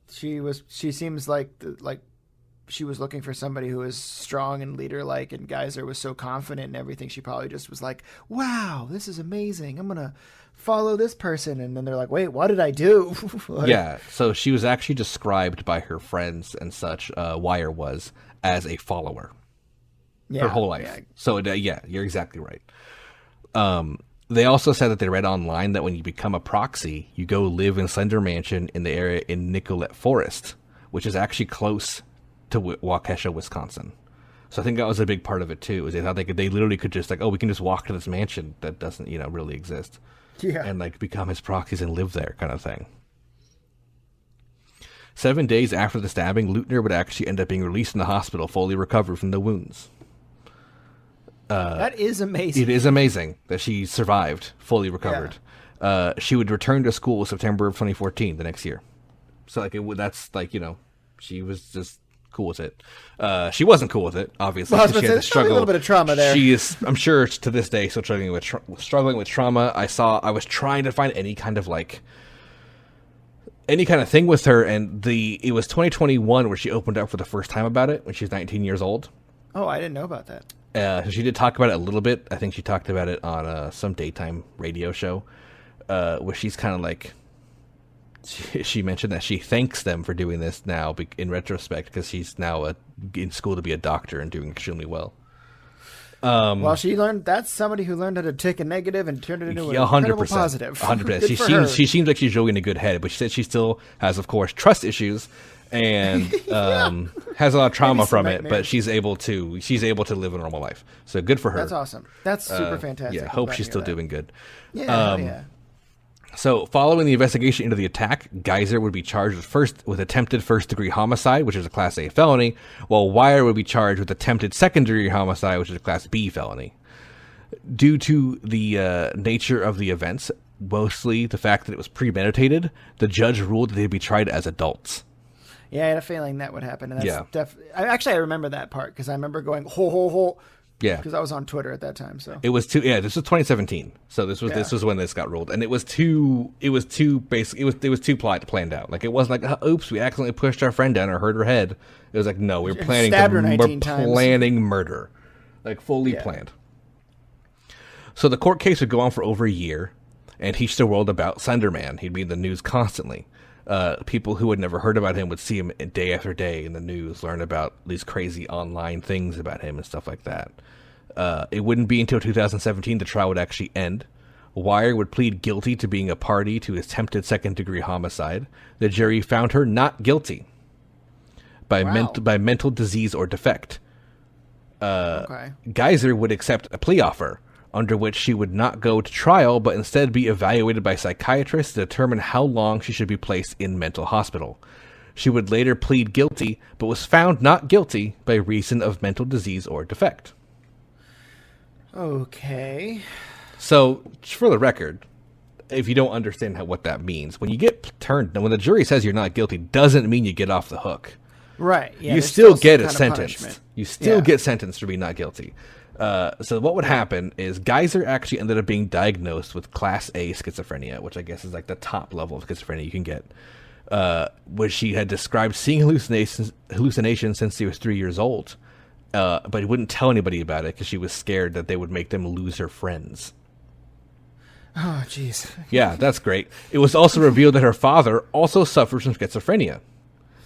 She seems like she was looking for somebody who was strong and leader-like, and Geyser was so confident in everything. She probably just was like, wow, this is amazing. I'm going to follow this person. And then they're like, wait, what did I do? Yeah. So she was actually described by her friends and such, Wire was, as a follower. Yeah, her whole life. Yeah. So you're exactly right. They also said that they read online that when you become a proxy, you go live in Slender Mansion in the area in Nicollet Forest, which is actually close to Waukesha, Wisconsin. So I think that was a big part of it too. Is they thought they literally could just we can just walk to this mansion that doesn't really exist, and become his proxies and live there, kind of thing. 7 days after the stabbing, Lutner would actually end up being released from the hospital, fully recovered from the wounds. That is amazing. It is amazing that she survived, fully recovered. Yeah. She would return to school September of 2014, the next year. So she was just cool with it. She wasn't cool with it, obviously. Well, I was going to say, there's probably a little bit of trauma there. She is, I'm sure, to this day, still struggling with trauma. I was trying to find any kind of thing with her, and it was 2021 where she opened up for the first time about it when she was 19 years old. Oh, I didn't know about that. So she did talk about it a little bit. I think she talked about it on some daytime radio show, where she's kind of she mentioned that she thanks them for doing this now in retrospect, because she's now in school to be a doctor and doing extremely well. Well, that's somebody who learned how to take a negative and turn it into an incredible positive. 100%. She seems like she's really in a good head, but she said she still has, of course, trust issues and has a lot of trauma from it, but she's able to live a normal life. So good for her. That's awesome. That's super fantastic. Yeah, hope she's still doing good. Yeah. So, following the investigation into the attack, Geyser would be charged with attempted first-degree homicide, which is a Class A felony, while Wire would be charged with attempted second-degree homicide, which is a Class B felony. Due to the nature of the events, mostly the fact that it was premeditated, the judge ruled that they'd be tried as adults. Yeah, I had a feeling that would happen. And that's I remember that part, because I remember going, ho, ho, ho. Yeah, because I was on Twitter at that time. So it was this was 2017. So this was when this got ruled, and it was too planned out. It wasn't oops, we accidentally pushed our friend down or hurt her head. It was no, we're planning planning murder, fully planned. So the court case would go on for over a year, and he still rolled about Slender Man. He'd be in the news constantly. People who had never heard about him would see him day after day in the news, learn about these crazy online things about him and stuff like that. It wouldn't be until 2017 the trial would actually end. Wire would plead guilty to being a party to attempted second-degree homicide. The jury found her not guilty by mental disease or defect. Geyser would accept a plea offer under which she would not go to trial, but instead be evaluated by psychiatrists to determine how long she should be placed in mental hospital. She would later plead guilty, but was found not guilty by reason of mental disease or defect. Okay. So, for the record, if you don't understand what that means, when the jury says you're not guilty, doesn't mean you get off the hook. Right. Yeah, you still get a sentence. You still get sentenced for being not guilty. So what would happen is Geyser actually ended up being diagnosed with Class A schizophrenia, which I guess is like the top level of schizophrenia you can get. Where she had described seeing hallucinations since she was 3 years old, but wouldn't tell anybody about it because she was scared that they would make them lose her friends. Oh, jeez. Yeah, that's great. It was also revealed that her father also suffers from schizophrenia,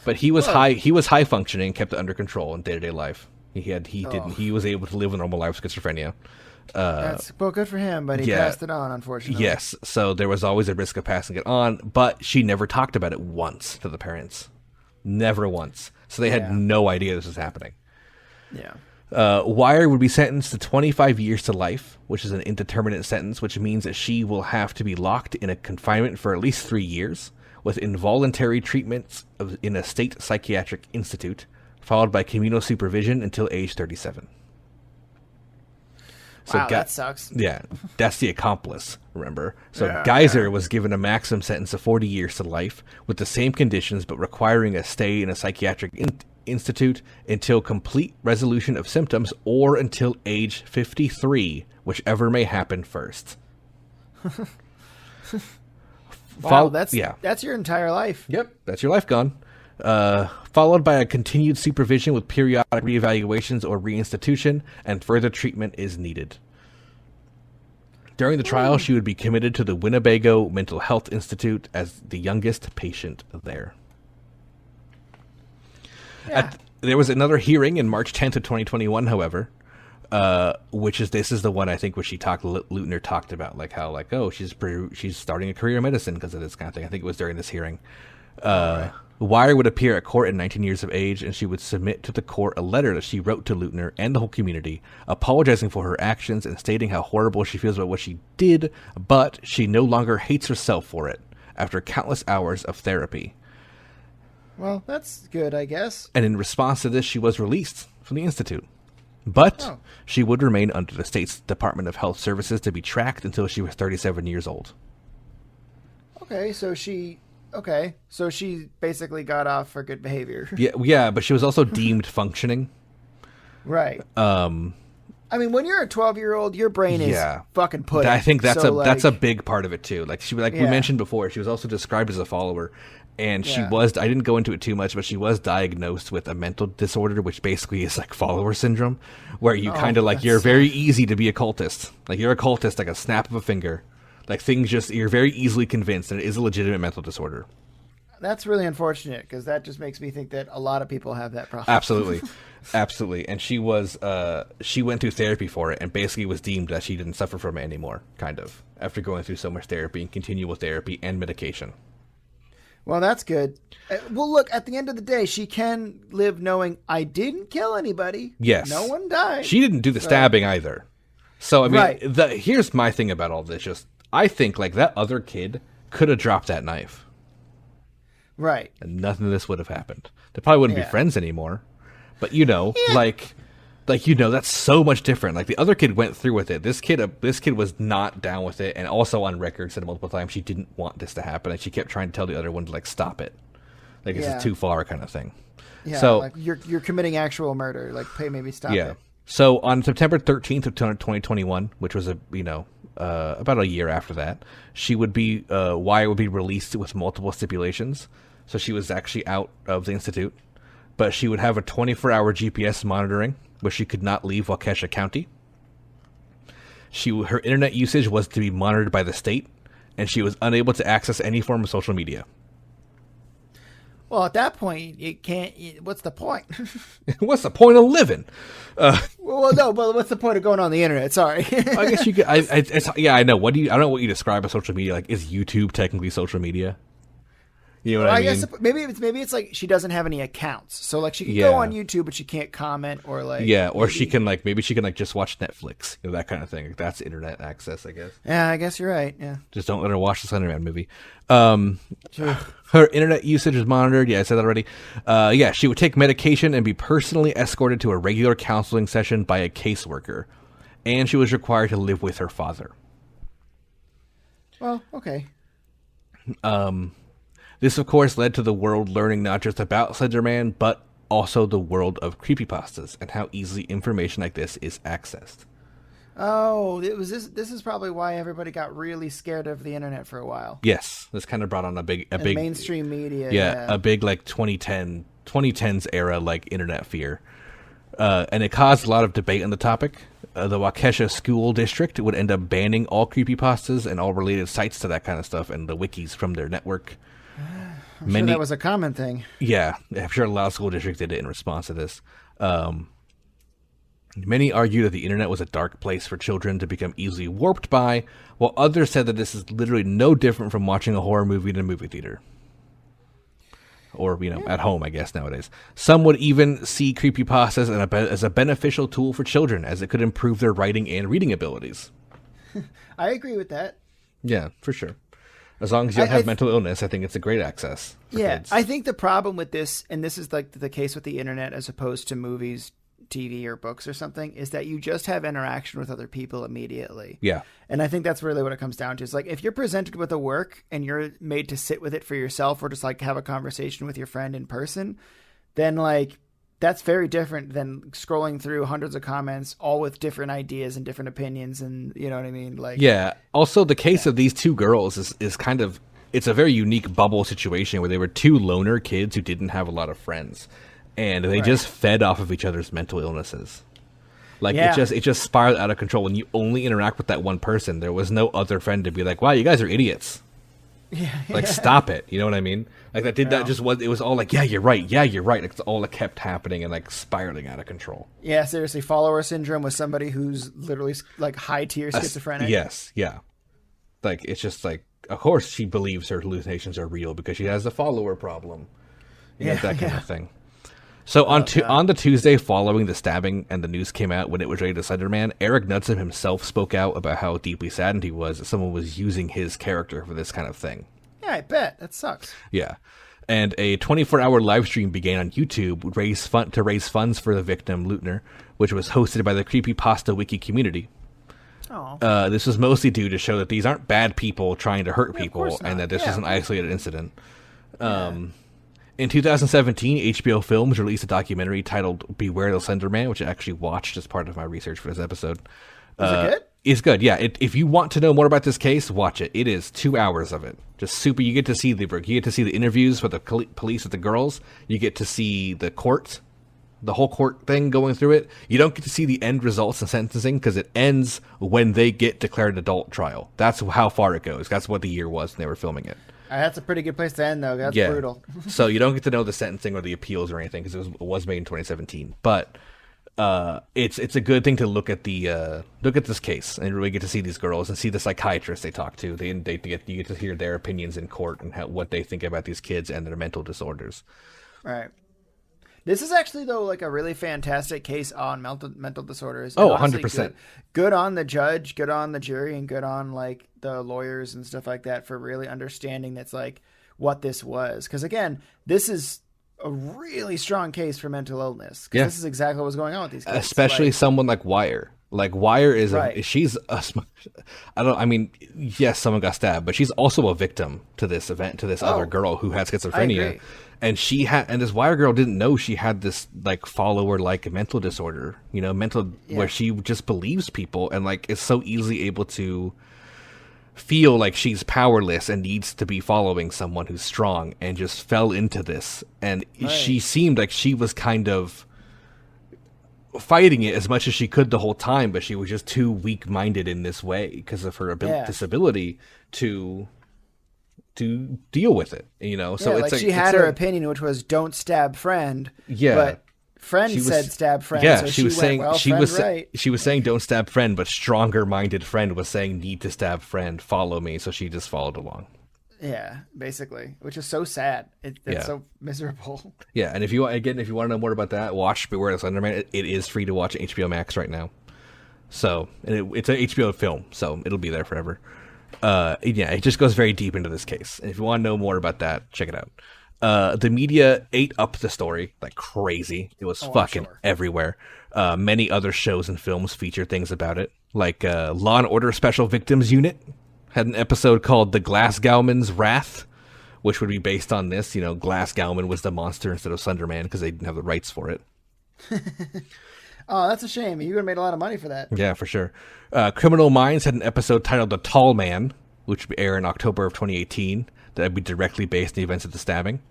but he was high functioning and kept it under control in day-to-day life. He was able to live a normal life with schizophrenia. Good for him, but he passed it on, unfortunately. Yes, so there was always a risk of passing it on, but she never talked about it once to the parents. Never once. So they had no idea this was happening. Yeah. Wire would be sentenced to 25 years to life, which is an indeterminate sentence, which means that she will have to be locked in a confinement for at least 3 years, with involuntary treatments in a state psychiatric institute, followed by communal supervision until age 37. So wow, that sucks. Yeah, that's the accomplice, remember? So Geyser was given a maximum sentence of 40 years to life with the same conditions, but requiring a stay in a psychiatric institute until complete resolution of symptoms or until age 53, whichever may happen first. Wow, that's your entire life. Yep, that's your life gone. Followed by a continued supervision with periodic reevaluations or reinstitution, and further treatment is needed. During the trial, she would be committed to the Winnebago Mental Health Institute as the youngest patient there. Yeah. There was another hearing in March 10th of 2021, however, this is the one I think where Lutner talked about, like how, like, oh, she's starting a career in medicine because of this kind of thing. I think it was during this hearing. Wire would appear at court at 19 years of age, and she would submit to the court a letter that she wrote to Lutner and the whole community, apologizing for her actions and stating how horrible she feels about what she did, but she no longer hates herself for it, after countless hours of therapy. Well, that's good, I guess. And in response to this, she was released from the institute. But she would remain under the state's Department of Health Services to be tracked until she was 37 years old. Okay, so she basically got off for good behavior. Yeah, but she was also deemed functioning. Right. I mean, when you're a 12-year-old, your brain is fucking pudding. I think that's that's a big part of it too. Like we mentioned before, she was also described as a follower, and she was. I didn't go into it too much, but she was diagnosed with a mental disorder, which basically is like follower syndrome, where you kind of like you're very easy to be a cultist. Like you're a cultist, like a snap of a finger. Like you're very easily convinced that it is a legitimate mental disorder. That's really unfortunate because that just makes me think that a lot of people have that problem. Absolutely. And she went through therapy for it and basically was deemed that she didn't suffer from it anymore, kind of, after going through so much therapy and continual therapy and medication. Well, that's good. Well, look, at the end of the day, she can live knowing I didn't kill anybody. Yes. No one died. She didn't do the stabbing either. So, I mean, here's my thing about all this. I think, like, that other kid could have dropped that knife. Right. And nothing of this would have happened. They probably wouldn't be friends anymore. But, that's so much different. Like, the other kid went through with it. This kid was not down with it, and also on record said multiple times she didn't want this to happen, and she kept trying to tell the other one to, like, stop it. Like, this is too far kind of thing. Yeah, so, like, you're committing actual murder. Like, maybe stop it. So, on September 13th of 2021, which was about a year after that, Wire would be released with multiple stipulations. So she was actually out of the institute, but she would have a 24-hour GPS monitoring where she could not leave Waukesha County. Her internet usage was to be monitored by the state, and she was unable to access any form of social media. Well, at that point, you can't. What's the point? What's the point of living? Well, no, but what's the point of going on the internet? Sorry. I guess you could. I know. I don't know what you describe as social media. Like, is YouTube technically social media? You know what I mean? Guess maybe it's like she doesn't have any accounts, so like she can go on YouTube, but she can't comment or like or she can maybe she can just watch Netflix, that kind of thing. Like, that's internet access, I guess. Yeah, I guess you're right. Yeah, just don't let her watch the Slender Man movie. Her internet usage is monitored. Yeah, I said that already. She would take medication and be personally escorted to a regular counseling session by a caseworker, and she was required to live with her father. Well, okay. This, of course, led to the world learning not just about Slender Man, but also the world of creepypastas and how easily information like this is accessed. Oh, it was this. This is probably why everybody got really scared of the internet for a while. Yes, this kind of brought on a big mainstream media. Yeah, a big like 2010s era like internet fear, and it caused a lot of debate on the topic. The Waukesha School District would end up banning all creepypastas and all related sites to that kind of stuff and the wikis from their network. I'm sure that was a common thing. Yeah, I'm sure a lot of school districts did it in response to this. Many argue that the internet was a dark place for children to become easily warped by, while others said that this is literally no different from watching a horror movie in a movie theater. Or, at home, I guess, nowadays. Some would even see creepypastas as a beneficial tool for children, as it could improve their writing and reading abilities. I agree with that. Yeah, for sure. As long as you don't have mental illness, I think it's a great access for kids. I think the problem with this, and this is like the case with the internet as opposed to movies, TV, or books or something, is that you just have interaction with other people immediately. Yeah. And I think that's really what it comes down to. Is like if you're presented with a work and you're made to sit with it for yourself or just like have a conversation with your friend in person, then like that's very different than scrolling through hundreds of comments, all with different ideas and different opinions, and you know what I mean? Like, yeah. Also, the case of these two girls is kind of, it's a very unique bubble situation where they were two loner kids who didn't have a lot of friends, and they just fed off of each other's mental illnesses. Like it just spiraled out of control. When you only interact with that one person, there was no other friend to be like, "Wow, you guys are idiots." Stop it. You know what I mean? Like that just was, it was all like, yeah, you're right. Yeah, you're right. Like, it's all that kept happening and like spiraling out of control. Yeah, seriously. Follower syndrome with somebody who's literally like high tier schizophrenic. Yes. Yeah. Like, it's just like, of course she believes her hallucinations are real because she has the follower problem. That kind of thing. So on the Tuesday following the stabbing and the news came out when it was related to Slender Man, Eric Knudsen himself spoke out about how deeply saddened he was that someone was using his character for this kind of thing. Yeah, I bet. That sucks. Yeah. And a 24-hour live stream began on YouTube to raise funds for the victim, Lutner, which was hosted by the Creepypasta Wiki community. Oh. This was mostly due to show that these aren't bad people trying to hurt people and that this was an isolated incident. In 2017, HBO Films released a documentary titled Beware the Slender Man, which I actually watched as part of my research for this episode. Is it good? It's good, yeah. If you want to know more about this case, watch it. It is 2 hours of it. Just super. You get to see the interviews with the police with the girls. You get to see the court, the whole court thing going through it. You don't get to see the end results and sentencing because it ends when they get declared adult trial. That's how far it goes. That's what the year was when they were filming it. That's a pretty good place to end, though. That's brutal. So you don't get to know the sentencing or the appeals or anything because it was made in 2017. But it's a good thing to look at this case and really get to see these girls and see the psychiatrists they talk to. You get to hear their opinions in court and what they think about these kids and their mental disorders. Right. This is actually, though, like a really fantastic case on mental disorders. Oh, 100%. Good on the judge, good on the jury, and good on like the lawyers and stuff like that for really understanding that's like what this was. Because again, this is a really strong case for mental illness. Because this is exactly what was going on with these kids. Especially someone like Wire. Like Wire is yes, someone got stabbed, but she's also a victim to this event, to this other girl who had schizophrenia. And and this Wire girl didn't know she had this like follower like mental disorder, where she just believes people and like is so easily able to feel like she's powerless and needs to be following someone who's strong, and just fell into this. And she seemed like she was kind of fighting it as much as she could the whole time, but she was just too weak-minded in this way because of her disability to to deal with it, you know. So yeah, it's like she had her opinion, which was don't stab friend. Yeah, but friend said stab friend. Yeah, so she was saying well, she was saying don't stab friend, but stronger minded friend was saying need to stab friend. Follow me. So she just followed along. Yeah, basically, which is so sad. It's so miserable. Yeah, and if you want to know more about that, watch Beware the Slender Man. It is free to watch on HBO Max right now. So it's an HBO film, so it'll be there forever. Yeah, it just goes very deep into this case. And if you want to know more about that, check it out. The media ate up the story like crazy. It was fucking everywhere. Many other shows and films feature things about it, like Law and Order Special Victims Unit had an episode called The Glasgowman's Wrath, which would be based on this. You know, Glasgowman was the monster instead of Slender Man because they didn't have the rights for it. Oh, that's a shame. You would have made a lot of money for that. Yeah, for sure. Criminal Minds had an episode titled The Tall Man, which would air in October of 2018. That would be directly based on the events of the stabbing.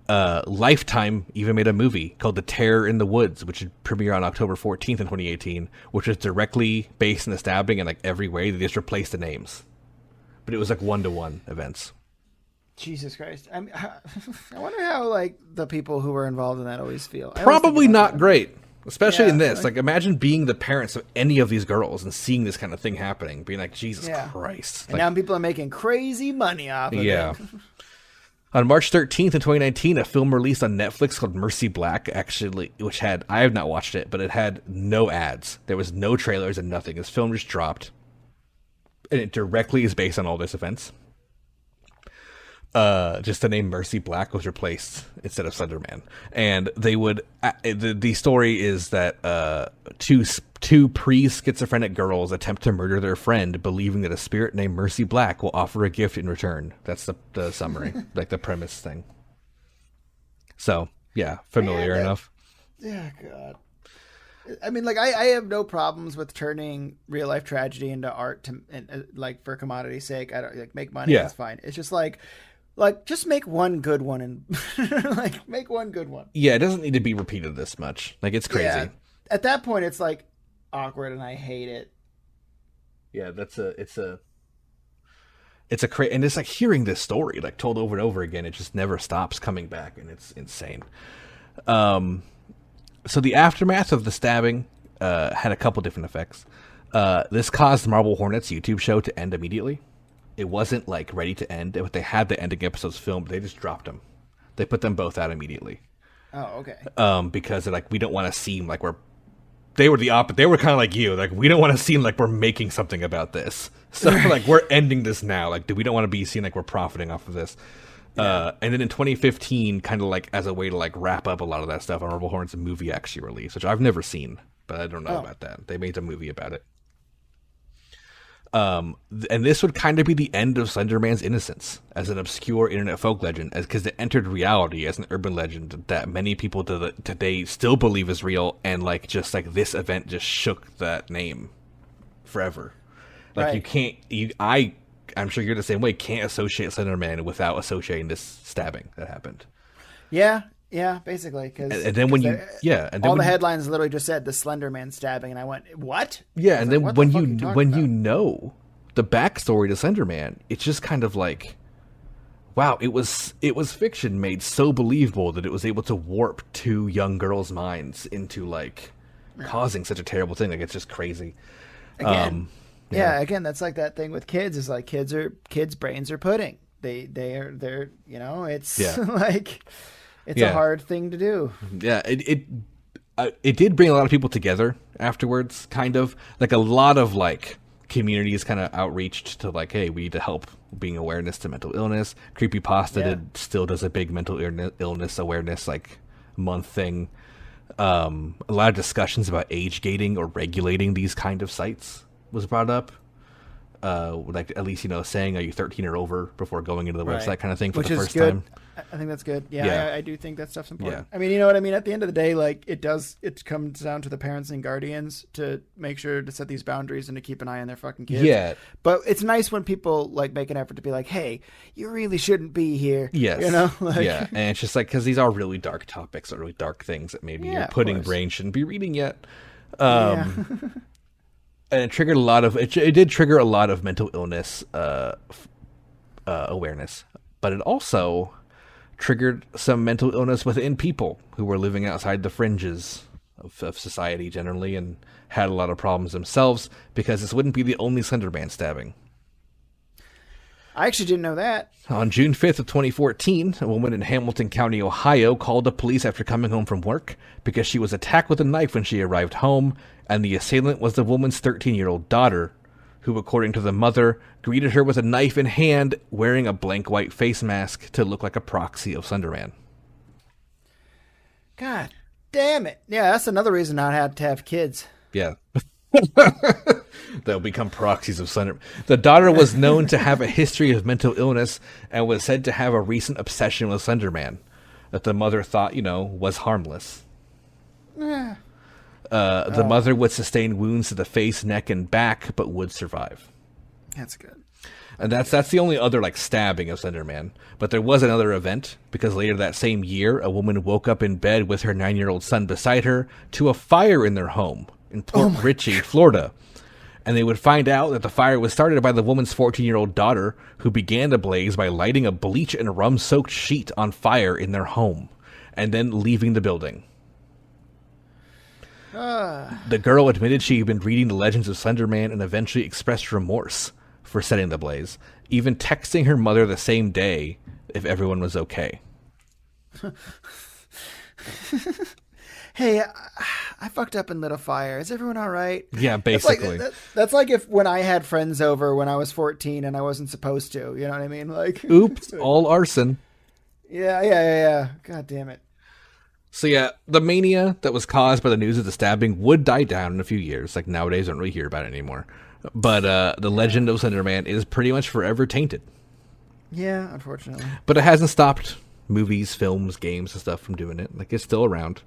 Lifetime even made a movie called The Terror in the Woods, which would premiere on October 14th in 2018, which was directly based on the stabbing in like every way. They just replaced the names. But it was like 1-to-1 events. Jesus Christ. I wonder how like the people who were involved in that always feel. Probably not great. Especially in this. Like, imagine being the parents of any of these girls and seeing this kind of thing happening. Being like, Jesus Christ. And now people are making crazy money off of it. On March 13th in 2019, a film released on Netflix called Mercy Black, actually, which had, I have not watched it, but it had no ads. There was no trailers and nothing. This film just dropped. And it directly is based on all this events. Just the name Mercy Black was replaced instead of Slender Man. And they would, the story is that two pre-schizophrenic girls attempt to murder their friend, believing that a spirit named Mercy Black will offer a gift in return. That's the summary, like the premise thing. So, yeah, familiar enough. Yeah, God. I mean, like, I have no problems with turning real life tragedy into art to, like, for commodity's sake. I don't like make money. Yeah. That's fine. It's just like just make one good one and like make one good one. Yeah, it doesn't need to be repeated this much. Like, it's crazy. Yeah. At that point, it's like awkward, and I hate it. Yeah, it's and it's like hearing this story like told over and over again. It just never stops coming back, and it's insane. So the aftermath of the stabbing had a couple different effects. This caused Marble Hornets' YouTube show to end immediately. It wasn't like ready to end. They had the ending episodes filmed. They just dropped them. They put them both out immediately. Oh, okay. Because they're like, we don't want to seem like they were the opposite. They were kind of like you. Like, we don't want to seem like we're making something about this. So like, we're ending this now. Like, we don't want to be seen like we're profiting off of this. Yeah. And then in 2015, kind of like as a way to like wrap up a lot of that stuff, Marble Hornets movie actually released, which I've never seen, but I don't know about that. They made a movie about it. And this would kind of be the end of Slender Man's innocence as an obscure internet folk legend, because it entered reality as an urban legend that many people today still believe is real, and like just like this event just shook that name forever. Like you can't, I'm sure you're the same way, can't associate Slender Man without associating this stabbing that happened. Yeah, basically. And then when you, all the headlines literally just said the Slender Man stabbing, and I went, what? Yeah, and then when you know the backstory to Slender Man, it's just kind of like, wow, it was fiction made so believable that it was able to warp two young girls' minds into like causing such a terrible thing. Like, it's just crazy. Again, again, that's like that thing with kids. Is like kids' brains are pudding. They're it's like. It's a hard thing to do. Yeah, it did bring a lot of people together afterwards, kind of. Like, a lot of, like, communities kind of outreached to, like, hey, we need to help bring awareness to mental illness. Creepypasta still does a big mental illness awareness, like, month thing. A lot of discussions about age gating or regulating these kind of sites was brought up. Like, at least, saying, are you 13 or over before going into the website kind of thing for the first time. I think that's good. Yeah. I do think that stuff's important. Yeah. I mean, you know what I mean? At the end of the day, like, it comes down to the parents and guardians to make sure to set these boundaries and to keep an eye on their fucking kids. Yeah. But it's nice when people, like, make an effort to be like, hey, you really shouldn't be here. Yes. Like, yeah. And it's just like, because these are really dark topics or really dark things that maybe your pudding brain shouldn't be reading yet. And it triggered it did trigger a lot of mental illness awareness, but it also triggered some mental illness within people who were living outside the fringes of society generally and had a lot of problems themselves, because this wouldn't be the only Slender Man stabbing. I actually didn't know that. On June 5th of 2014, a woman in Hamilton County, Ohio, called the police after coming home from work because she was attacked with a knife when she arrived home, and the assailant was the woman's 13-year-old daughter, who, according to the mother, greeted her with a knife in hand, wearing a blank white face mask to look like a proxy of Slender Man. God damn it. Yeah, that's another reason not to have kids. Yeah. They'll become proxies of Slender. The daughter was known to have a history of mental illness and was said to have a recent obsession with Slender Man that the mother thought, was harmless. The mother would sustain wounds to the face, neck, and back, but would survive. That's good. And that's the only other stabbing of Slender Man. But there was another event, because later that same year, a woman woke up in bed with her 9-year-old son beside her to a fire in their home in Port Richey, Florida. And they would find out that the fire was started by the woman's 14-year-old daughter, who began the blaze by lighting a bleach and rum-soaked sheet on fire in their home, and then leaving the building. The girl admitted she had been reading the legends of Slender Man and eventually expressed remorse for setting the blaze, even texting her mother the same day if everyone was okay. Hey, I fucked up and lit a fire. Is everyone all right? Yeah, basically. That's like if when I had friends over when I was 14 and I wasn't supposed to. You know what I mean? Oops, all arson. Yeah. God damn it. So yeah, the mania that was caused by the news of the stabbing would die down in a few years. Nowadays, I don't really hear about it anymore. But the legend of Slender Man is pretty much forever tainted. Yeah, unfortunately. But it hasn't stopped movies, films, games, and stuff from doing it. It's still around.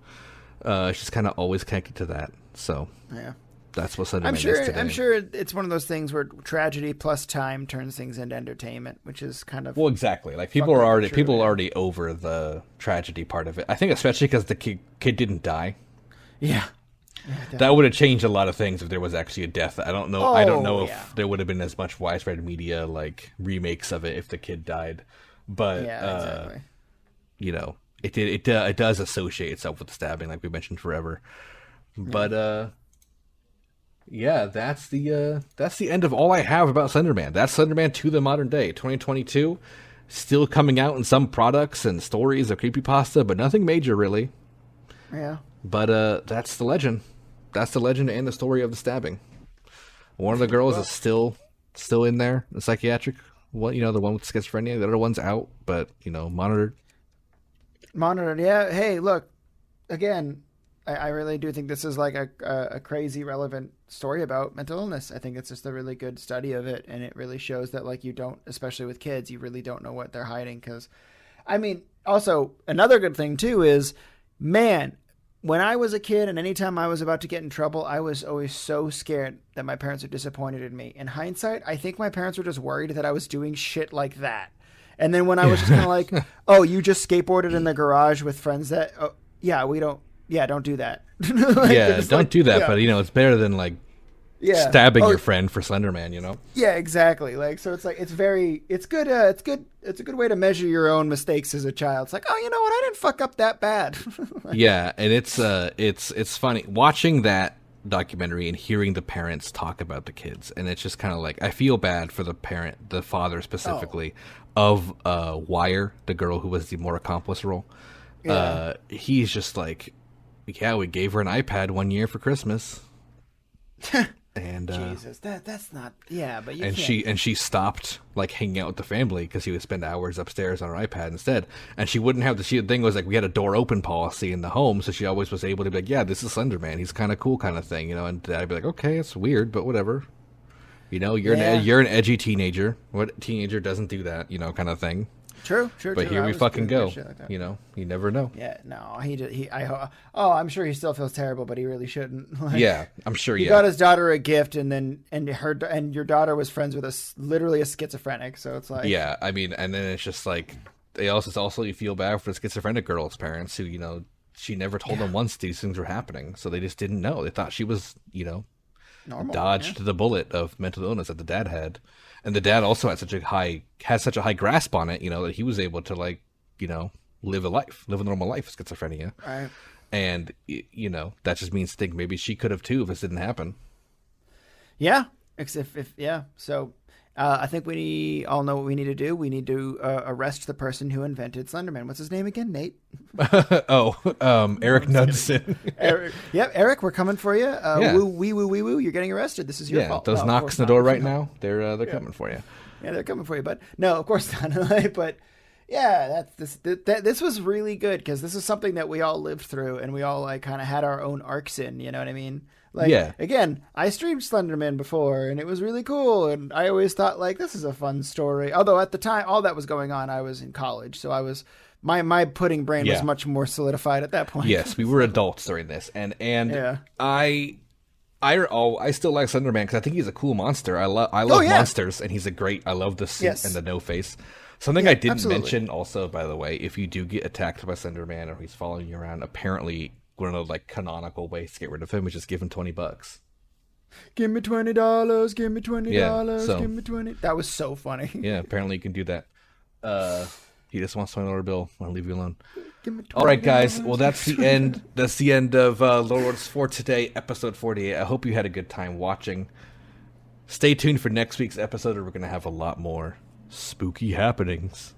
It's just kind of always connected to that. So yeah, that's what Slender Man is today. I'm sure it's one of those things where tragedy plus time turns things into entertainment, which is kind of... Well, exactly. People are already over the tragedy part of it. I think especially because the kid didn't die. Yeah. That would have changed a lot of things if there was actually a death. I don't know. If there would have been as much widespread media remakes of it if the kid died. But exactly. It does associate itself with the stabbing, like we mentioned forever. But that's the end of all I have about Slender Man. That's Slender Man to the modern day, 2022. Still coming out in some products and stories of creepypasta, but nothing major really. Yeah. But that's the legend. That's the legend and the story of the stabbing. One of the girls is still in there, the psychiatric one, the one with schizophrenia. The other one's out, but monitored. Monitored, yeah. Hey, look, again, I really do think this is a crazy relevant story about mental illness. I think it's just a really good study of it, and it really shows that you don't, especially with kids, you really don't know what they're hiding. Because, also another good thing too is, man, when I was a kid and anytime I was about to get in trouble, I was always so scared that my parents were disappointed in me. In hindsight, I think my parents were just worried that I was doing shit like that. And then when I was just kind of like, oh, you just skateboarded in the garage with friends that, don't do that. Don't do that. Yeah. But, it's better than stabbing your friend for Slender Man, Yeah, exactly. So it's good. It's a good way to measure your own mistakes as a child. It's oh, you know what? I didn't fuck up that bad. Yeah. And it's funny watching that documentary and hearing the parents talk about the kids. And it's just kind of I feel bad for the father specifically of Wire, the girl who was the more accomplice role. Yeah. He's just we gave her an iPad 1 year for Christmas. And Jesus, that's not, but you and can't. she stopped hanging out with the family because he would spend hours upstairs on her iPad instead. And she wouldn't have the thing was we had a door open policy in the home, so she always was able to be this is Slender Man, he's kind of cool, kind of thing, And I'd be okay, it's weird, but whatever. You're an edgy teenager. What teenager doesn't do that? Kind of thing. True. But here we fucking go. You never know. Yeah, no, I'm sure he still feels terrible, but he really shouldn't. Yeah, I'm sure. He got his daughter a gift, and your daughter was friends with literally a schizophrenic. So it's yeah, and then it's just also you feel bad for the schizophrenic girl's parents who she never told them once these things were happening, so they just didn't know. They thought she was Normal. dodged the bullet of mental illness that the dad had, and the dad also had such a high grasp on it, that he was able to live a normal life with schizophrenia. Right. And that just means think maybe she could have too if this didn't happen. Yeah. If yeah. So I think we all know what we need to do. We need to arrest the person who invented Slender Man. What's his name again? Nate? Eric Knudsen. Eric. Yep, Eric, we're coming for you. Yeah. Woo. You're getting arrested. This is your fault. Those knocks on the door right now, they're coming for you. Yeah, they're coming for you. But no, of course not. But yeah, this was really good because this is something that we all lived through and we all like kind of had our own arcs in. You know what I mean? Like, again, I streamed Slender Man before, and it was really cool, and I always thought, like, this is a fun story. Although, at the time, all that was going on, I was in college, so I was... My pudding brain was much more solidified at that point. Yes, we were adults during this, and I still like Slender Man because I think he's a cool monster. I love monsters, and he's I love the suit and the no face. Something I didn't mention also, by the way, if you do get attacked by Slender Man or he's following you around, apparently... one of the canonical ways to get rid of him is just give him $20. Give me $20. Give me $20. Yeah, give me 20. That was so funny. Yeah, apparently you can do that. He just wants $20 bill. I want to leave you alone. Give me $20. All right, guys. Well, that's the end. That's the end of Lords for today, episode 48. I hope you had a good time watching. Stay tuned for next week's episode, where we're going to have a lot more spooky happenings.